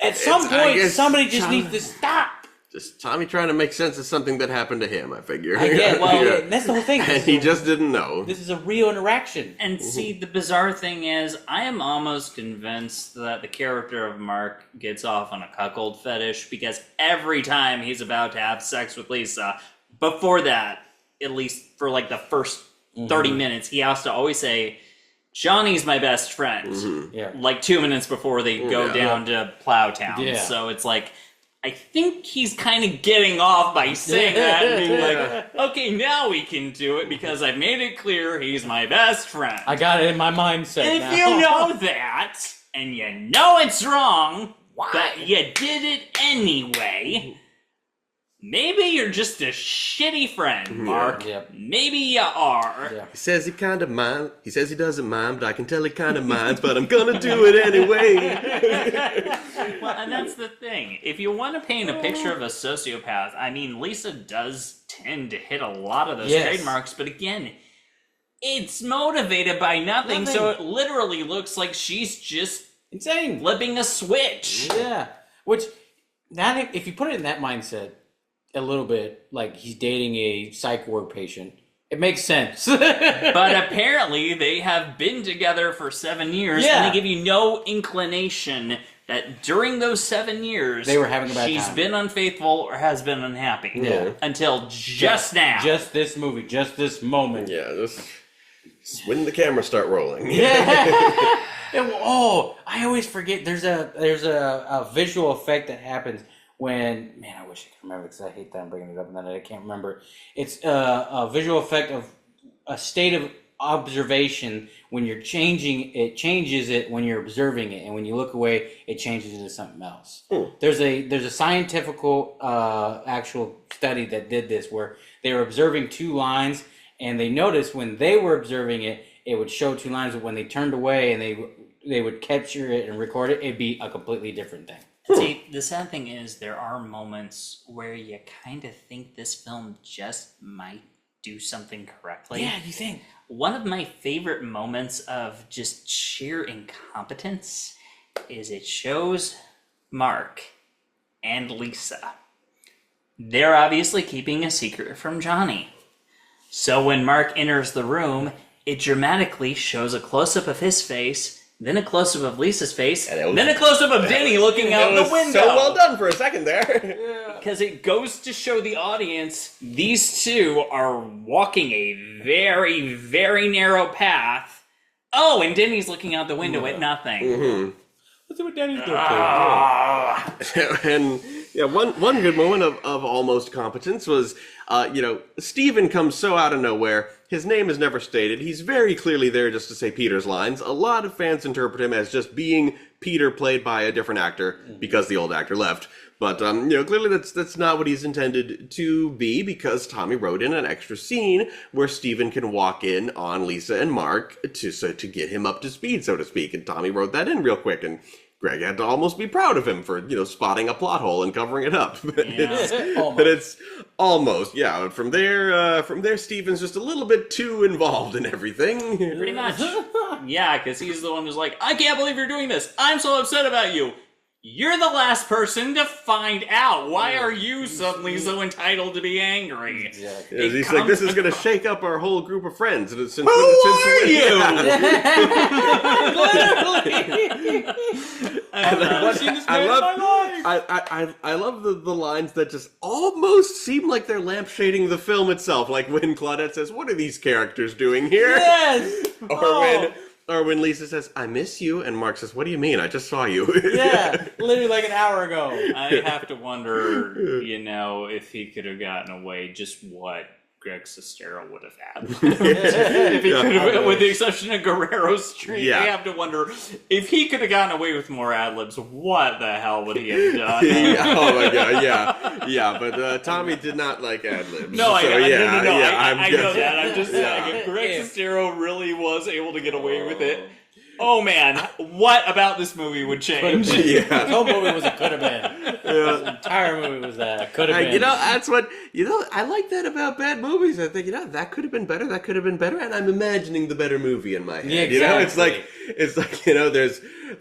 at some point somebody just needs to stop. Just Tommy trying to make sense of something that happened to him, I figure. That's the whole thing. And he just didn't know. This is a real interaction. And see, the bizarre thing is, I am almost convinced that the character of Mark gets off on a cuckold fetish, because every time he's about to have sex with Lisa, before that, at least for the first 30 minutes, he has to always say, Johnny's my best friend. Mm-hmm. Yeah. 2 minutes before they go down to Plowtown. Yeah. So it's I think he's kind of getting off by saying that and being okay, now we can do it because I've made it clear he's my best friend. I got it in my mindset If now. you know that, and you know it's wrong, but you did it anyway, maybe you're just a shitty friend, Mark. Yep. Maybe you are. Yeah. He says he kind of mind. He says he doesn't mind, but I can tell he kind of minds. But I'm gonna do it anyway. Well, and that's the thing. If you want to paint a picture of a sociopath, I mean, Lisa does tend to hit a lot of those trademarks, but again, it's motivated by nothing, so it literally looks like she's just insane, flipping a switch. Yeah. Which, now if you put it in that mindset a little bit, he's dating a psych ward patient It makes sense. But apparently they have been together for 7 years, Yeah. and they give you no inclination that during those 7 years They were having a bad she's time. been unfaithful or has been unhappy. Yeah. Until just now. Just this movie, just this moment. Yeah, just when the cameras start rolling. Yeah. I always forget. There's a visual effect that happens when, man, I wish I could remember because I hate that I'm bringing it up and then I can't remember. It's a visual effect of a state of observation. When you're changing, it changes it when you're observing it, and when you look away, it changes into something else. There's a scientific actual study that did this where they were observing two lines, and they noticed when they were observing it, it would show two lines, but when they turned away and they would capture it and record it, it'd be a completely different thing. See, the sad thing is there are moments where you kind of think this film just might do something correctly. Yeah, you think? One of my favorite moments of just sheer incompetence is it shows Mark and Lisa. They're obviously keeping a secret from Johnny. So when Mark enters the room, it dramatically shows a close-up of his face, then a close-up of Lisa's face, then a close-up of Denny looking out the window. So well done for a second there. Because it goes to show the audience these two are walking a very, very narrow path. Oh, and Denny's looking out the window at nothing. Mm-hmm. Let's see what Danny's doing. And yeah, one good moment of almost competence was, Steven comes so out of nowhere. His name is never stated. He's very clearly there just to say Peter's lines. A lot of fans interpret him as just being Peter played by a different actor because the old actor left. But, clearly that's not what he's intended to be, because Tommy wrote in an extra scene where Steven can walk in on Lisa and Mark to get him up to speed, so to speak. And Tommy wrote that in real quick, and Greg had to almost be proud of him for, spotting a plot hole and covering it up. But it's almost, yeah. From there, Steven's just a little bit too involved in everything. Pretty much. Yeah, because he's the one who's like, I can't believe you're doing this. I'm so upset about you. You're the last person to find out. Why are you suddenly so entitled to be angry? Exactly. He's like, this is going to shake up our whole group of friends. And Who are you? Literally. I love the lines that just almost seem like they're lampshading the film itself. Like when Claudette says, "What are these characters doing here?" Yes. Or when Lisa says, "I miss you," and Mark says, "What do you mean? I just saw you." Yeah, literally like an hour ago. I have to wonder, if he could have gotten away, just what Greg Sestero would have had. If he could have, with the exception of Guerrero's Street, I have to wonder if he could have gotten away with more ad-libs, what the hell would he have done? Oh my god, yeah. But Tommy did not like ad-libs. No, I know guessing. that. I'm just saying, if Greg Sestero really was able to get away with it, oh man, what about this movie would change? This whole movie was a could have been. This entire movie was that could have been. That's what I like that about bad movies. I think that could have been better. That could have been better, and I'm imagining the better movie in my head. Yeah, exactly. It's like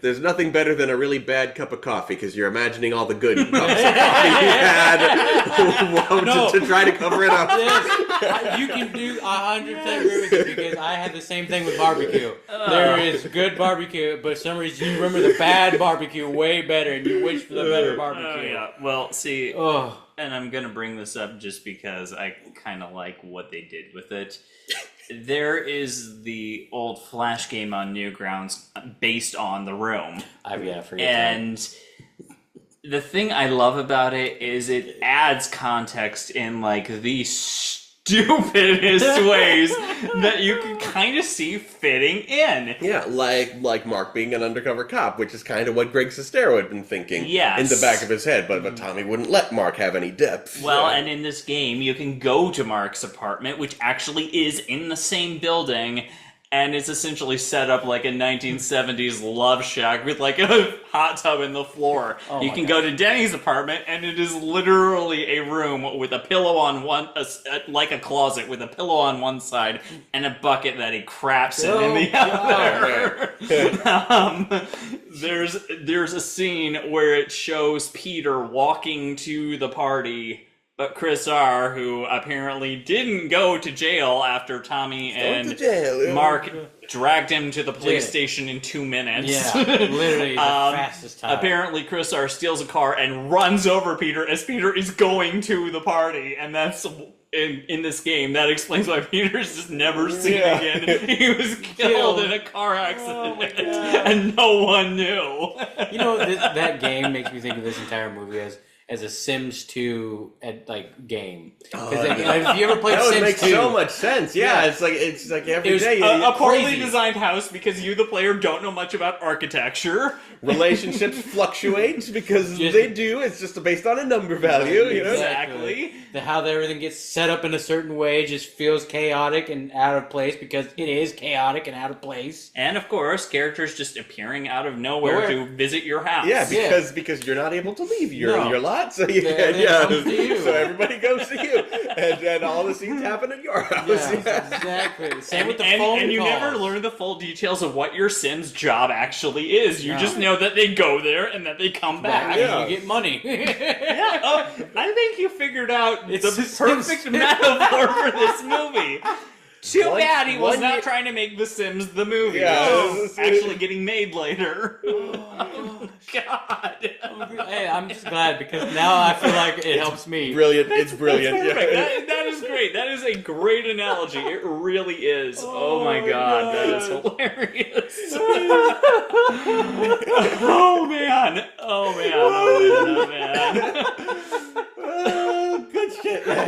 there's nothing better than a really bad cup of coffee because you're imagining all the good cups of coffee you had to try to cover it up. Yes, you can do 100% agree with you because I had the same thing with barbecue. There is good barbecue, but for some reason you remember the bad barbecue way better, and you wish for the better barbecue. Yeah. Well, see, and I'm gonna bring this up just because I kind of like what they did with it. There is the old Flash game on Newgrounds based on The Room. And the thing I love about it is it adds context in like the stupidest ways that you can kind of see fitting in. Yeah, like Mark being an undercover cop, which is kind of what Greg Sestero had been thinking in the back of his head, but Tommy wouldn't let Mark have any depth. Well, and in this game, you can go to Mark's apartment, which actually is in the same building, and it's essentially set up like a 1970s love shack with like a hot tub in the floor. You can go to Denny's apartment, and it is literally a room with a pillow on one, like a closet with a pillow on one side and a bucket that he craps in the other. There's a scene where it shows Peter walking to the party But Chris R., who apparently didn't go to jail after Tommy and Mark dragged him to the police station in 2 minutes. Yeah, literally the fastest time. Apparently Chris R. steals a car and runs over Peter as Peter is going to the party, and that's... In this game, that explains why Peter's just never seen again. He was killed in a car accident, and no one knew. You know, that game makes me think of this entire movie as a Sims 2 game. If you ever played Sims 2, that would make so much sense. Yeah, it's like every day. A poorly designed house because you, the player, don't know much about architecture. Relationships fluctuate because they do. It's just based on a number value. You know Exactly. How everything gets set up in a certain way just feels chaotic and out of place because it is chaotic and out of place. And of course, characters just appearing out of nowhere to visit your house. Yeah, because you're not able to leave your lot, so so everybody goes to you, and all the scenes happen at your house. Yeah, exactly. Same with the phone calls. And you never learn the full details of what your Sim's job actually is. You just know that they go there and that they come back. And you get money. I think you figured out the perfect metaphor for this movie. Too bad he was not trying to make The Sims the movie. Yeah, it's actually getting made later. Oh, God. Hey, I'm just glad because now I feel like it helps me. Brilliant. It's brilliant. That's perfect. That is great. That is a great analogy. It really is. Oh my God. That is hilarious. Oh man. Oh man. Oh man. Oh man. Good shit, man.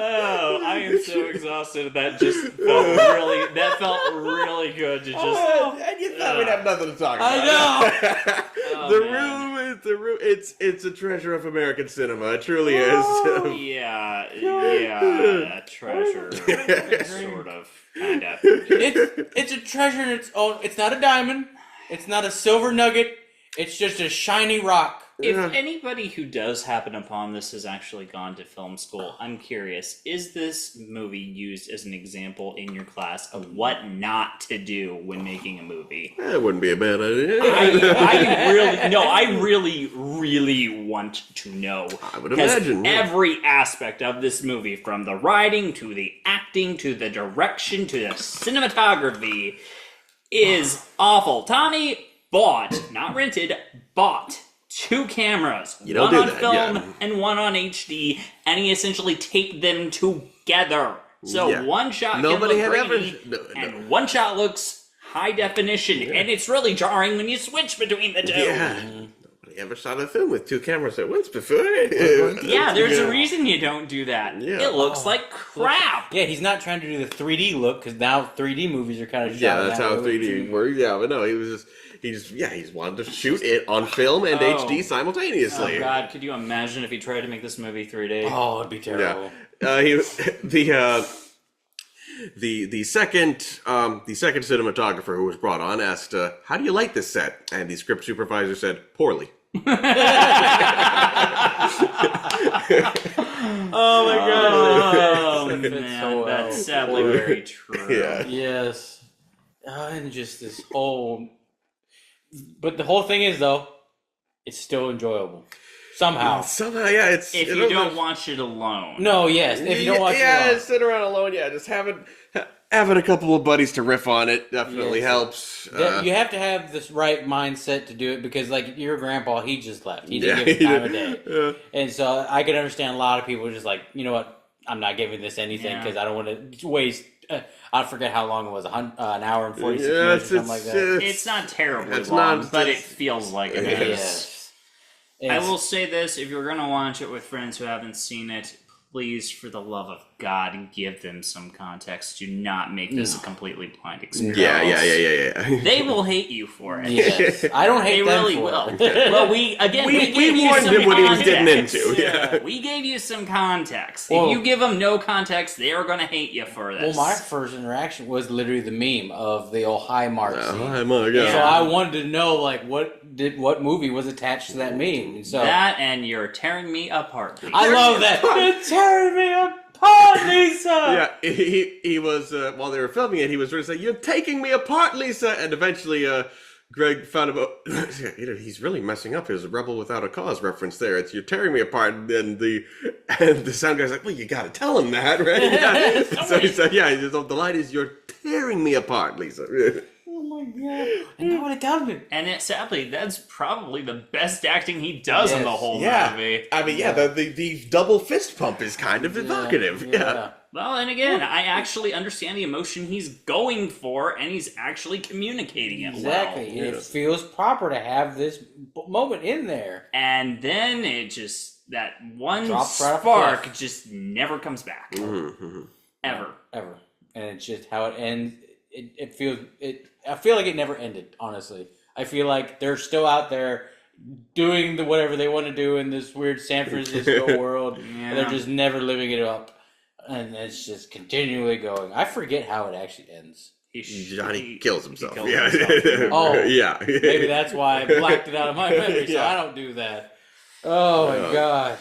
Oh, I am so exhausted. That felt really good to just. And you thought we'd have nothing to talk about. I know. The room. It's a treasure of American cinema. It truly is. Yeah, treasure, sort of, kind of. It's a treasure in its own. It's not a diamond. It's not a silver nugget. It's just a shiny rock. If anybody who does happen upon this has actually gone to film school, I'm curious, is this movie used as an example in your class of what not to do when making a movie? That wouldn't be a bad idea. I really want to know. I would imagine. Every aspect of this movie, from the writing, to the acting, to the direction, to the cinematography, is awful. Tommy bought, not rented, bought 2 cameras, you don't one do on that, film and one on HD, and he essentially taped them together. So one shot nobody can had look grainy, and one shot looks high definition, and it's really jarring when you switch between the two. Yeah. Nobody ever shot a film with 2 cameras at once before. Yeah, there's a reason you don't do that. Yeah. It looks like crap. Yeah, he's not trying to do the 3D look because now 3D movies are kind of shot. Yeah, that's how 3D works. Yeah, but no, he just wanted to shoot it on film and HD simultaneously. Oh God, could you imagine if he tried to make this movie 3D? Oh, it'd be terrible. Yeah. The second cinematographer who was brought on asked, "How do you like this set?" And the script supervisor said, "Poorly." Oh my God! Oh man, so that's sadly very true. Yeah. Yes. And just this whole... But the whole thing is, though, it's still enjoyable. Somehow, yeah. If you don't watch it alone. No, yes. If you don't watch it alone. Sit around alone. Yeah, just having a couple of buddies to riff on it definitely helps. You have to have this right mindset to do it because, like, your grandpa, he just left. He didn't give it time of day. Yeah. And so I can understand a lot of people just like, you know what, I'm not giving this anything because I don't want to waste... I forget how long it was, an hour and 46 minutes or something like that. It's not terribly long, but it feels like it is. Yes. I will say this, if you're going to watch it with friends who haven't seen it, please, for the love of God, give them some context. Do not make this a completely blind experience. Yeah. They will hate you for it. Yes. I don't hate them really for will. it. Well, we gave you warned some him what he was context. getting into. Yeah. We gave you some context. Well, if you give them no context, they are going to hate you for this. Well, my first interaction was literally the meme of the Ohai mark scene. Ohai mark, yeah. So I wanted to know, like, what movie was attached to that meme? And so that and You're Tearing Me Apart. I love that. You're tearing me apart, Lisa. Yeah, he was while they were filming it, he was sort of saying, "You're taking me apart, Lisa," and eventually Greg found about he's really messing up his "Rebel Without a Cause" reference there. It's "You're tearing me apart," and the sound guy's like, "Well, you got to tell him that, right?" Yeah. So he said, "Yeah, the line is you're tearing me apart, Lisa." Oh my god! And now what tells me. And sadly, that's probably the best acting he does in the whole movie. I mean, the double fist pump is kind of evocative. Yeah. Well, and again, I actually understand the emotion he's going for, and he's actually communicating it exactly. well. And it feels proper to have this moment in there. And then it just, that one Drops right off the spark cliff. just never comes back. Ever. And it's just how it ends. It feels, I feel like it never ended, honestly. I feel like they're still out there doing whatever they want to do in this weird San Francisco world. And they're just never living it up. And it's just continually going. I forget how it actually ends. Johnny kills himself. He kills himself. Oh, yeah. Maybe that's why I blacked it out of my memory, so I don't do that. Oh my gosh.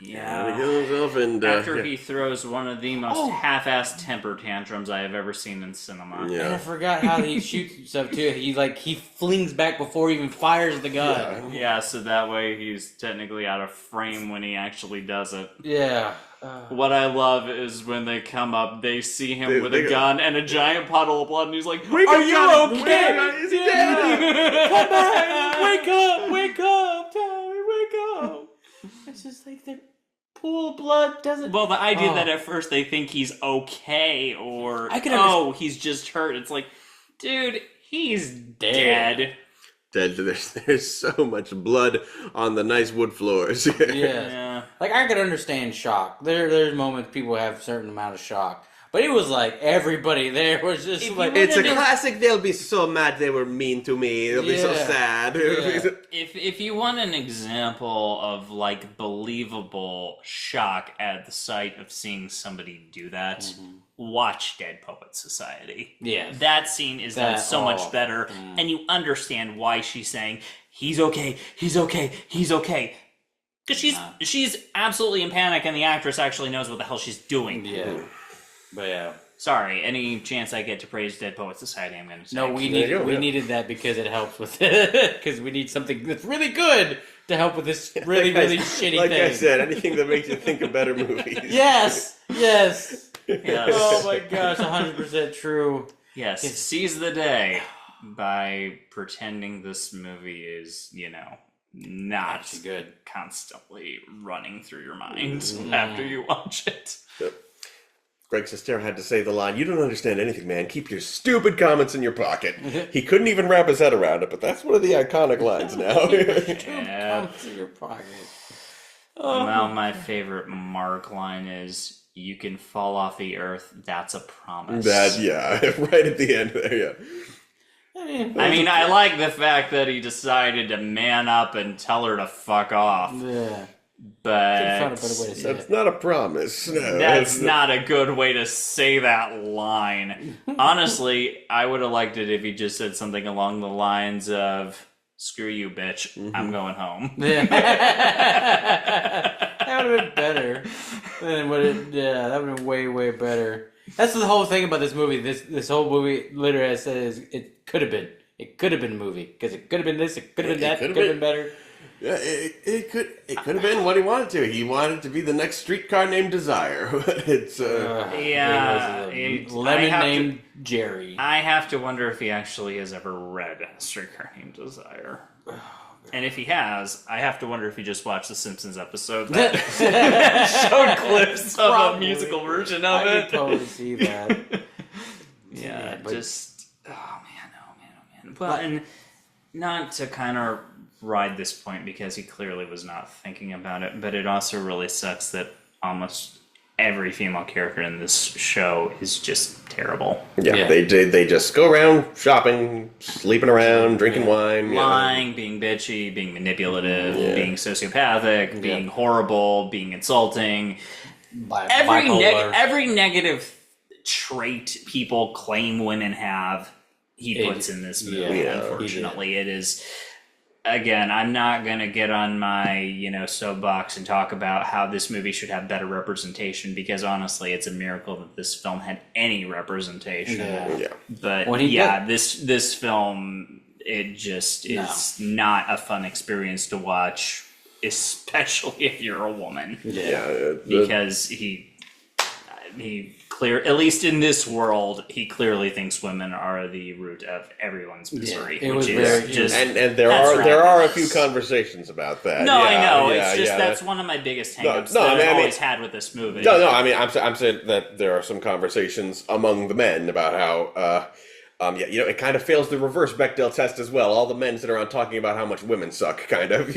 Yeah. He kills himself, and After he throws one of the most half-assed temper tantrums I have ever seen in cinema. And I forgot how he shoots himself too. He flings back before he even fires the gun. Yeah, so that way he's technically out of frame when he actually does it. Yeah. What I love is when they come up, they see him with a gun and a giant puddle of blood, and he's like, "Are you okay? Is he dead? Come back! Wake up, Tommy! Wake up!" It's just like the pool of blood doesn't. Well, the idea that at first they think he's okay, or he's just hurt. It's like, dude, he's dead. There's so much blood on the nice wood floors. Yeah. Like, I could understand shock. There's moments people have a certain amount of shock. But it was like everybody there was just It's a classic. They'll be so mad they were mean to me. They'll be so sad. Yeah. If you want an example of like believable shock at the sight of seeing somebody do that, watch Dead Poets Society. Yeah. That scene is done so much better, and you understand why she's saying, "He's okay, he's okay, he's okay." Because she's absolutely in panic, and the actress actually knows what the hell she's doing. Yeah. But yeah. Sorry, any chance I get to praise Dead Poets Society, I'm going to say. No, we needed that because it helps with it. Because we need something that's really good to help with this really shitty like thing. I said, anything that makes you think of better movies. Yes. Yes. Oh my gosh, 100% true. Yes, seize the day by pretending this movie is, not Actually good. Constantly running through your mind after you watch it. Yep. Greg Sestero had to say the line, "You don't understand anything, man. Keep your stupid comments in your pocket." He couldn't even wrap his head around it, but that's one of the iconic lines now. Comments in your pocket. Well, my favorite Mark line is, "You can fall off the earth, that's a promise." Right at the end there, yeah. I mean, I like the fact that he decided to man up and tell her to fuck off. Yeah. But that's not a promise. No, that's not a good way to say that line. Honestly, I would have liked it if he just said something along the lines of, "Screw you, bitch. I'm going home." Yeah. That would have been better. That would have been way better. That's the whole thing about this movie. This whole movie literally says it could have been. It could have been a movie. Because it could have been this, it could have been that, it could have been better. Yeah, it could have been what he wanted to. He wanted to be the next streetcar named Desire. It's lemon named Jerry. I have to wonder if he actually has ever read Streetcar Named Desire. And if he has, I have to wonder if he just watched the Simpsons episode that showed clips of a musical version of it. I could totally see that. Oh man. Well, and not to kind of ride this point because he clearly was not thinking about it, but it also really sucks that almost every female character in this show is just terrible. Yeah. They just go around shopping, sleeping around, drinking wine, lying, being bitchy, being manipulative, being sociopathic, being horrible, being insulting. Every negative trait people claim women have, he puts in this movie. Unfortunately, it is. Again, I'm not going to get on my, soapbox and talk about how this movie should have better representation because honestly, it's a miracle that this film had any representation. Yeah. But this film, it just is not a fun experience to watch, especially if you're a woman. Because he clear, at least in this world, he clearly thinks women are the root of everyone's misery. It which was is very just and there are a few conversations about that. no, I know. Yeah, it's just that's one of my biggest hangups No, that I I've mean, always had with this movie. No, I mean, I'm saying that there are some conversations among the men about how, it kind of fails the reverse Bechdel test as well. All the men sit around talking about how much women suck, kind of.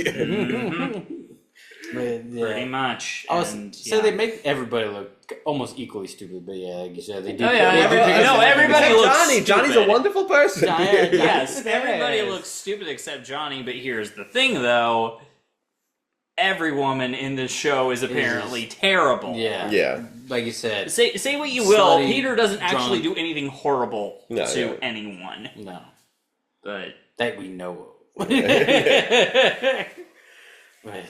Pretty much. So they make everybody look almost equally stupid, but like you said, they do. Everybody looks stupid. Johnny's a wonderful person. Yes, everybody looks stupid except Johnny, but here's the thing, though. Every woman in this show is apparently terrible. Yeah. Like you said. Say what you will, slutty, Peter doesn't actually drunk. do anything horrible to anyone. No. But that we know of. But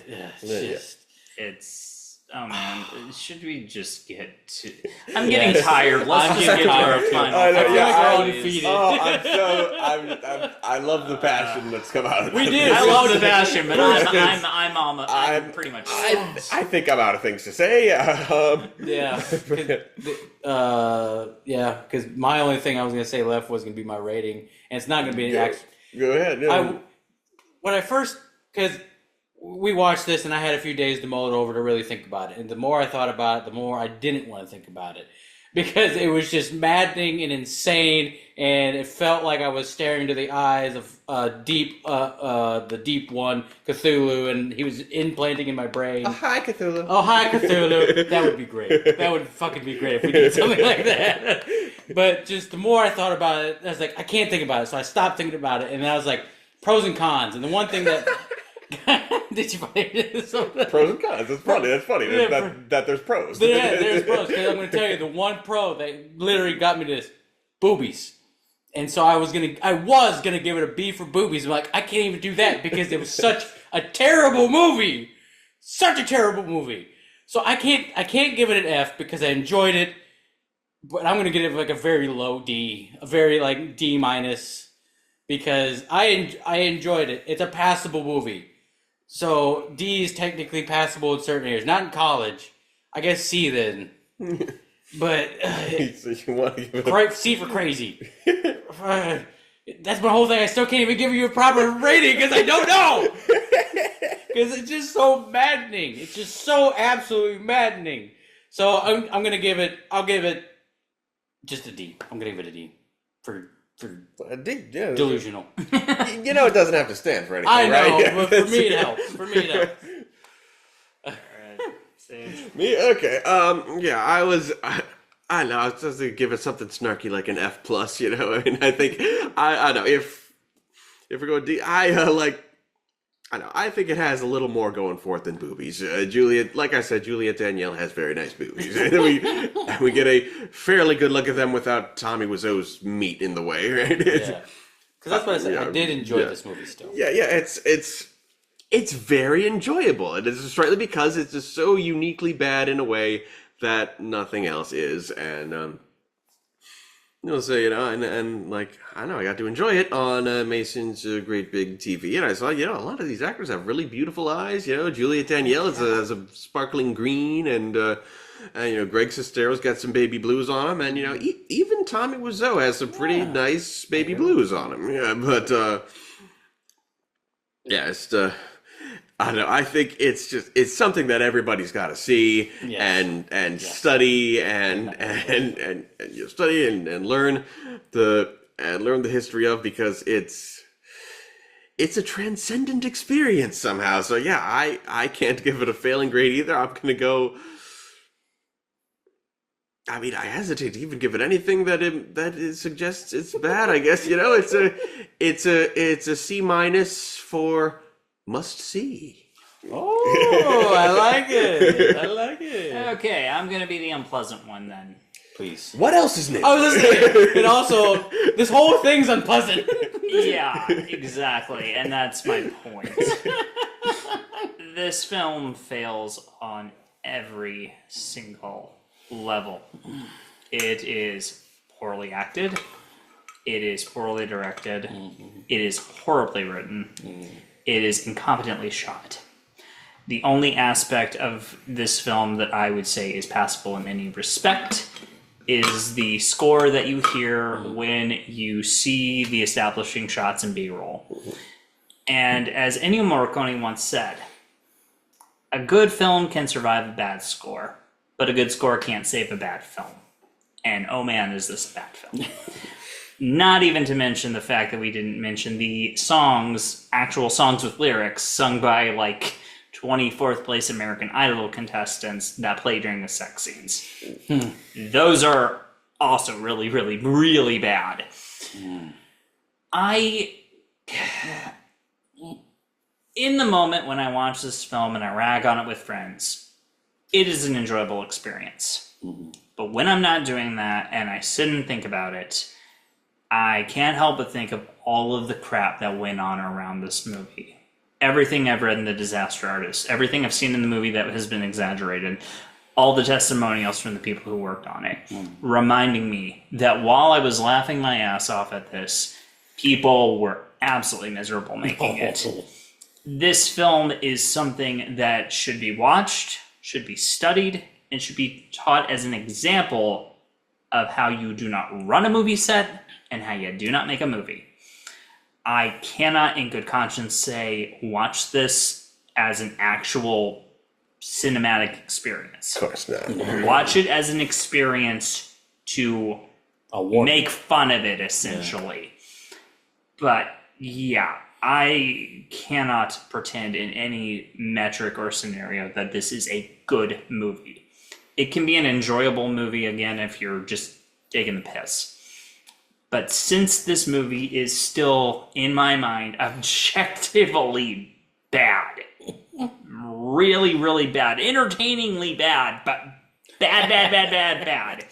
it's oh man, should we just get to? I'm getting tired. Let's just get to our final. I love the passion that's come out of We this. did. I love the passion, but I'm pretty much. I think I'm out of things to say. Because my only thing I was gonna say left was gonna be my rating, and it's not gonna be Go ahead. Yeah. Because we watched this and I had a few days to mull it over to really think about it. And the more I thought about it, the more I didn't want to think about it. Because it was just maddening and insane, and it felt like I was staring into the eyes of the deep one, Cthulhu, and he was implanting in my brain. Hi, Cthulhu. Oh, hi, Cthulhu. That would be great. That would fucking be great if we did something like that. But just the more I thought about it, I was like, I can't think about it. So I stopped thinking about it, and then I was like, pros and cons. And the one thing that... Did you find it? Pros and cons. That's funny. That there's pros. Yeah, there's pros. Because I'm going to tell you the one pro that literally got me to this: boobies. And so I was gonna give it a B for boobies. I'm like, I can't even do that because it was such a terrible movie, such a terrible movie. So I can't give it an F because I enjoyed it, but I'm gonna give it like a very low D, a very like D minus, because I enjoyed it. It's a passable movie. So D is technically passable in certain areas, not in college. I guess C then. But so you want to give it C for crazy. That's my whole thing. I still can't even give you a proper rating because I don't know. Because it's just so maddening. It's just so absolutely maddening. So I'm gonna give it. I'll give it just a D. I'm gonna give it a D for a D. Yeah, delusional. You know, it doesn't have to stand for anything. I know, right? but for me it helps. Me? Okay. Yeah, I know. I was just gonna give it something snarky like an F plus. You know, I mean, I think I know if we're going D, I know. I think it has a little more going for it than boobies. Juliet, like I said, Juliet Danielle has very nice boobies. we get a fairly good look at them without Tommy Wiseau's meat in the way, right? Yeah. Because that's what I said. I did enjoy this movie still. Yeah. It's very enjoyable. It is slightly because it's just so uniquely bad in a way that nothing else is, and and like I know I got to enjoy it on Mason's great big TV, and I saw a lot of these actors have really beautiful eyes. Juliet Danielle has a sparkling green, and Greg Sestero's got some baby blues on him, and even Tommy Wiseau has some pretty nice baby blues on him. Yeah, but it's I don't know. I think it's something that everybody's got to see and study and study and learn the history of, because it's a transcendent experience somehow. So yeah, I can't give it a failing grade either. I'm gonna go. I mean, I hesitate to even give it anything that suggests it's bad. I guess it's a C minus for must see. Oh, I like it. Okay, I'm gonna be the unpleasant one then. Please. What else is new? I was listening. And also, this whole thing's unpleasant. Yeah, exactly, and that's my point. This film fails on every single level. It is poorly acted. It is poorly directed. It is horribly written. It is incompetently shot. The only aspect of this film that I would say is passable in any respect is the score that you hear when you see the establishing shots in B-roll. And as Ennio Morricone once said, a good film can survive a bad score, but a good score can't save a bad film. And oh man, is this a bad film. Not even to mention the fact that we didn't mention the songs, actual songs with lyrics, sung by like 24th place American Idol contestants that play during the sex scenes. Those are also really, really, really bad. In the moment when I watch this film and I rag on it with friends, it is an enjoyable experience. But when I'm not doing that and I sit and think about it, I can't help but think of all of the crap that went on around this movie. Everything I've read in The Disaster Artist, everything I've seen in the movie that has been exaggerated, all the testimonials from the people who worked on it, reminding me that while I was laughing my ass off at this, people were absolutely miserable making it. This film is something that should be watched, should be studied, and should be taught as an example of how you do not run a movie set and how you do not make a movie. I cannot in good conscience say watch this as an actual cinematic experience. Of course not. Watch it as an experience to make fun of it, essentially. But yeah, I cannot pretend in any metric or scenario that this is a good movie. It can be an enjoyable movie, again, if you're just taking the piss. But since this movie is still, in my mind, objectively bad, really, really bad, entertainingly bad, but bad,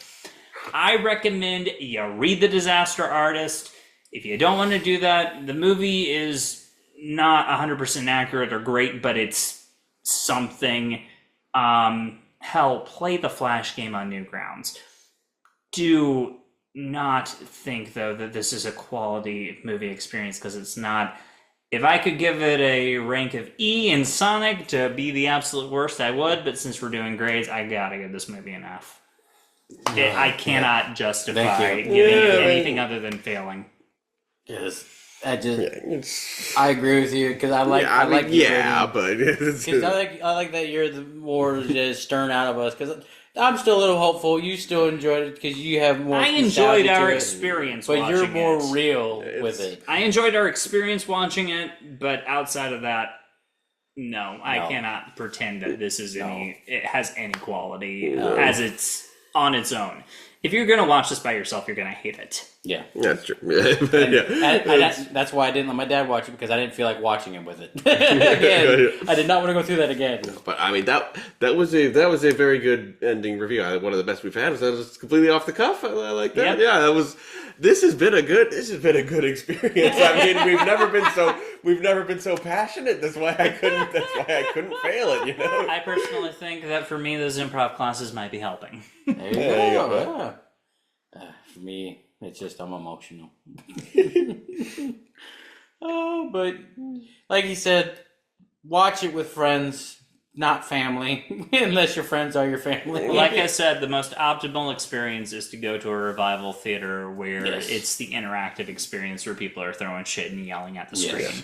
I recommend you read The Disaster Artist. If you don't want to do that, the movie is not 100% accurate or great, but it's something. Hell, play the Flash game on Newgrounds. Do not think, though, that this is a quality movie experience, because it's not. If I could give it a rank of E in Sonic to be the absolute worst, I would, but since we're doing grades, I gotta give this movie an F. I cannot justify giving it anything other than failing. Yes, I agree with you because I like but because I like that you're the more just stern out of us because I'm still a little hopeful. You still enjoyed it because you have more. I enjoyed our experience, but you're more it. real with it. I enjoyed our experience watching it, but outside of that, no, I cannot pretend that this is it has any quality as it's on its own. If you're gonna watch this by yourself, you're gonna hate it. Yeah, that's true. That's why I didn't let my dad watch it because I didn't feel like watching it with it. Again, I did not want to go through that again. But I mean that was a very good ending review. One of the best we've had. That was completely off the cuff. I like that. Yep. Yeah, that was. This has been a good experience. I mean, we've never been so passionate. That's why I couldn't fail it. You know. I personally think that for me, those improv classes might be helping. There you go. Yeah. For me, it's just I'm emotional. But like he said, watch it with friends. Not family, unless your friends are your family. Like I said, the most optimal experience is to go to a revival theater where it's the interactive experience where people are throwing shit and yelling at the screen. Yes.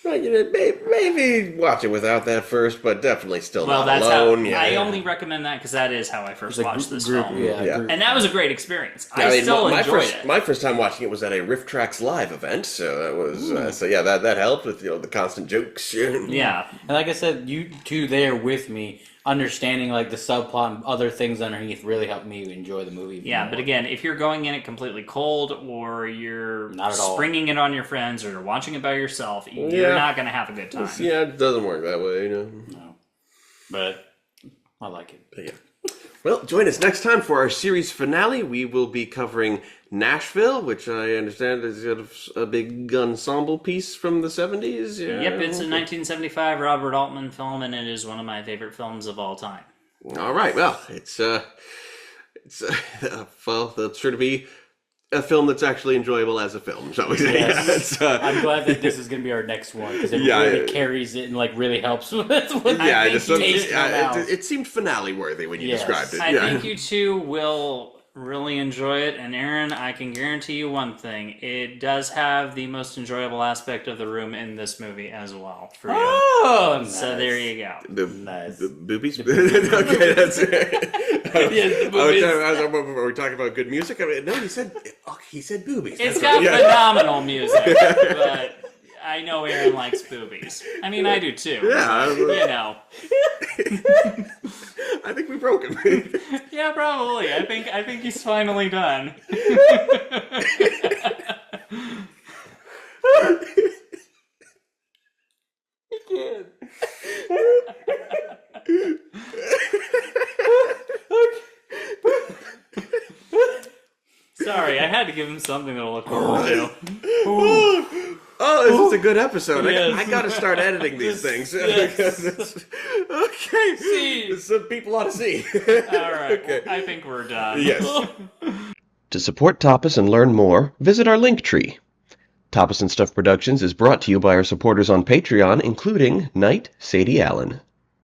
Well, maybe watch it without that first, but definitely still not that's alone. I only recommend that because that is how I first watched this film. Yeah. And that was a great experience. I still enjoyed it. My first time watching it was at a Riff Tracks live event, so that was that helped with the constant jokes. Yeah, and like I said, you two there with me, understanding like the subplot and other things underneath really helped me enjoy the movie. Yeah, but again, if you're going in it completely cold, or you're springing it on your friends, or you're watching it by yourself, you're not going to have a good time. Yeah, it doesn't work that way, No, but I like it. But yeah. Well, join us next time for our series finale. We will be covering Nashville, which I understand is a big ensemble piece from the 70s. Yeah. Yep, it's a 1975 Robert Altman film, and it is one of my favorite films of all time. All right, well, it's well, that's sure to be a film that's actually enjoyable as a film, shall we say? Yes. Yeah, I'm glad that this is going to be our next one because it really carries it and like really helps with yeah, it. it seemed finale worthy when you described it. I think you two will really enjoy it, and Aaron, I can guarantee you one thing: it does have the most enjoyable aspect of the room in this movie as well for you. Oh, nice. So there you go. The boobies. Okay, that's it. Yes, the boobies. Are we talking about good music? I mean, no, he said boobies. It's got phenomenal music, but I know Aaron likes boobies. I mean, I do too. Yeah, you know. I think we broke him. Yeah, probably. I think he's finally done. He can't. Sorry, I had to give him something to look forward to. Oh, this is a good episode. Yes. I got to start editing these things. Yes. Okay. See. Some people ought to see. All right, Okay. I think we're done. Yes. To support Tapas and learn more, visit our link tree. Tapas and Stuff Productions is brought to you by our supporters on Patreon, including Knight Sadie Allen.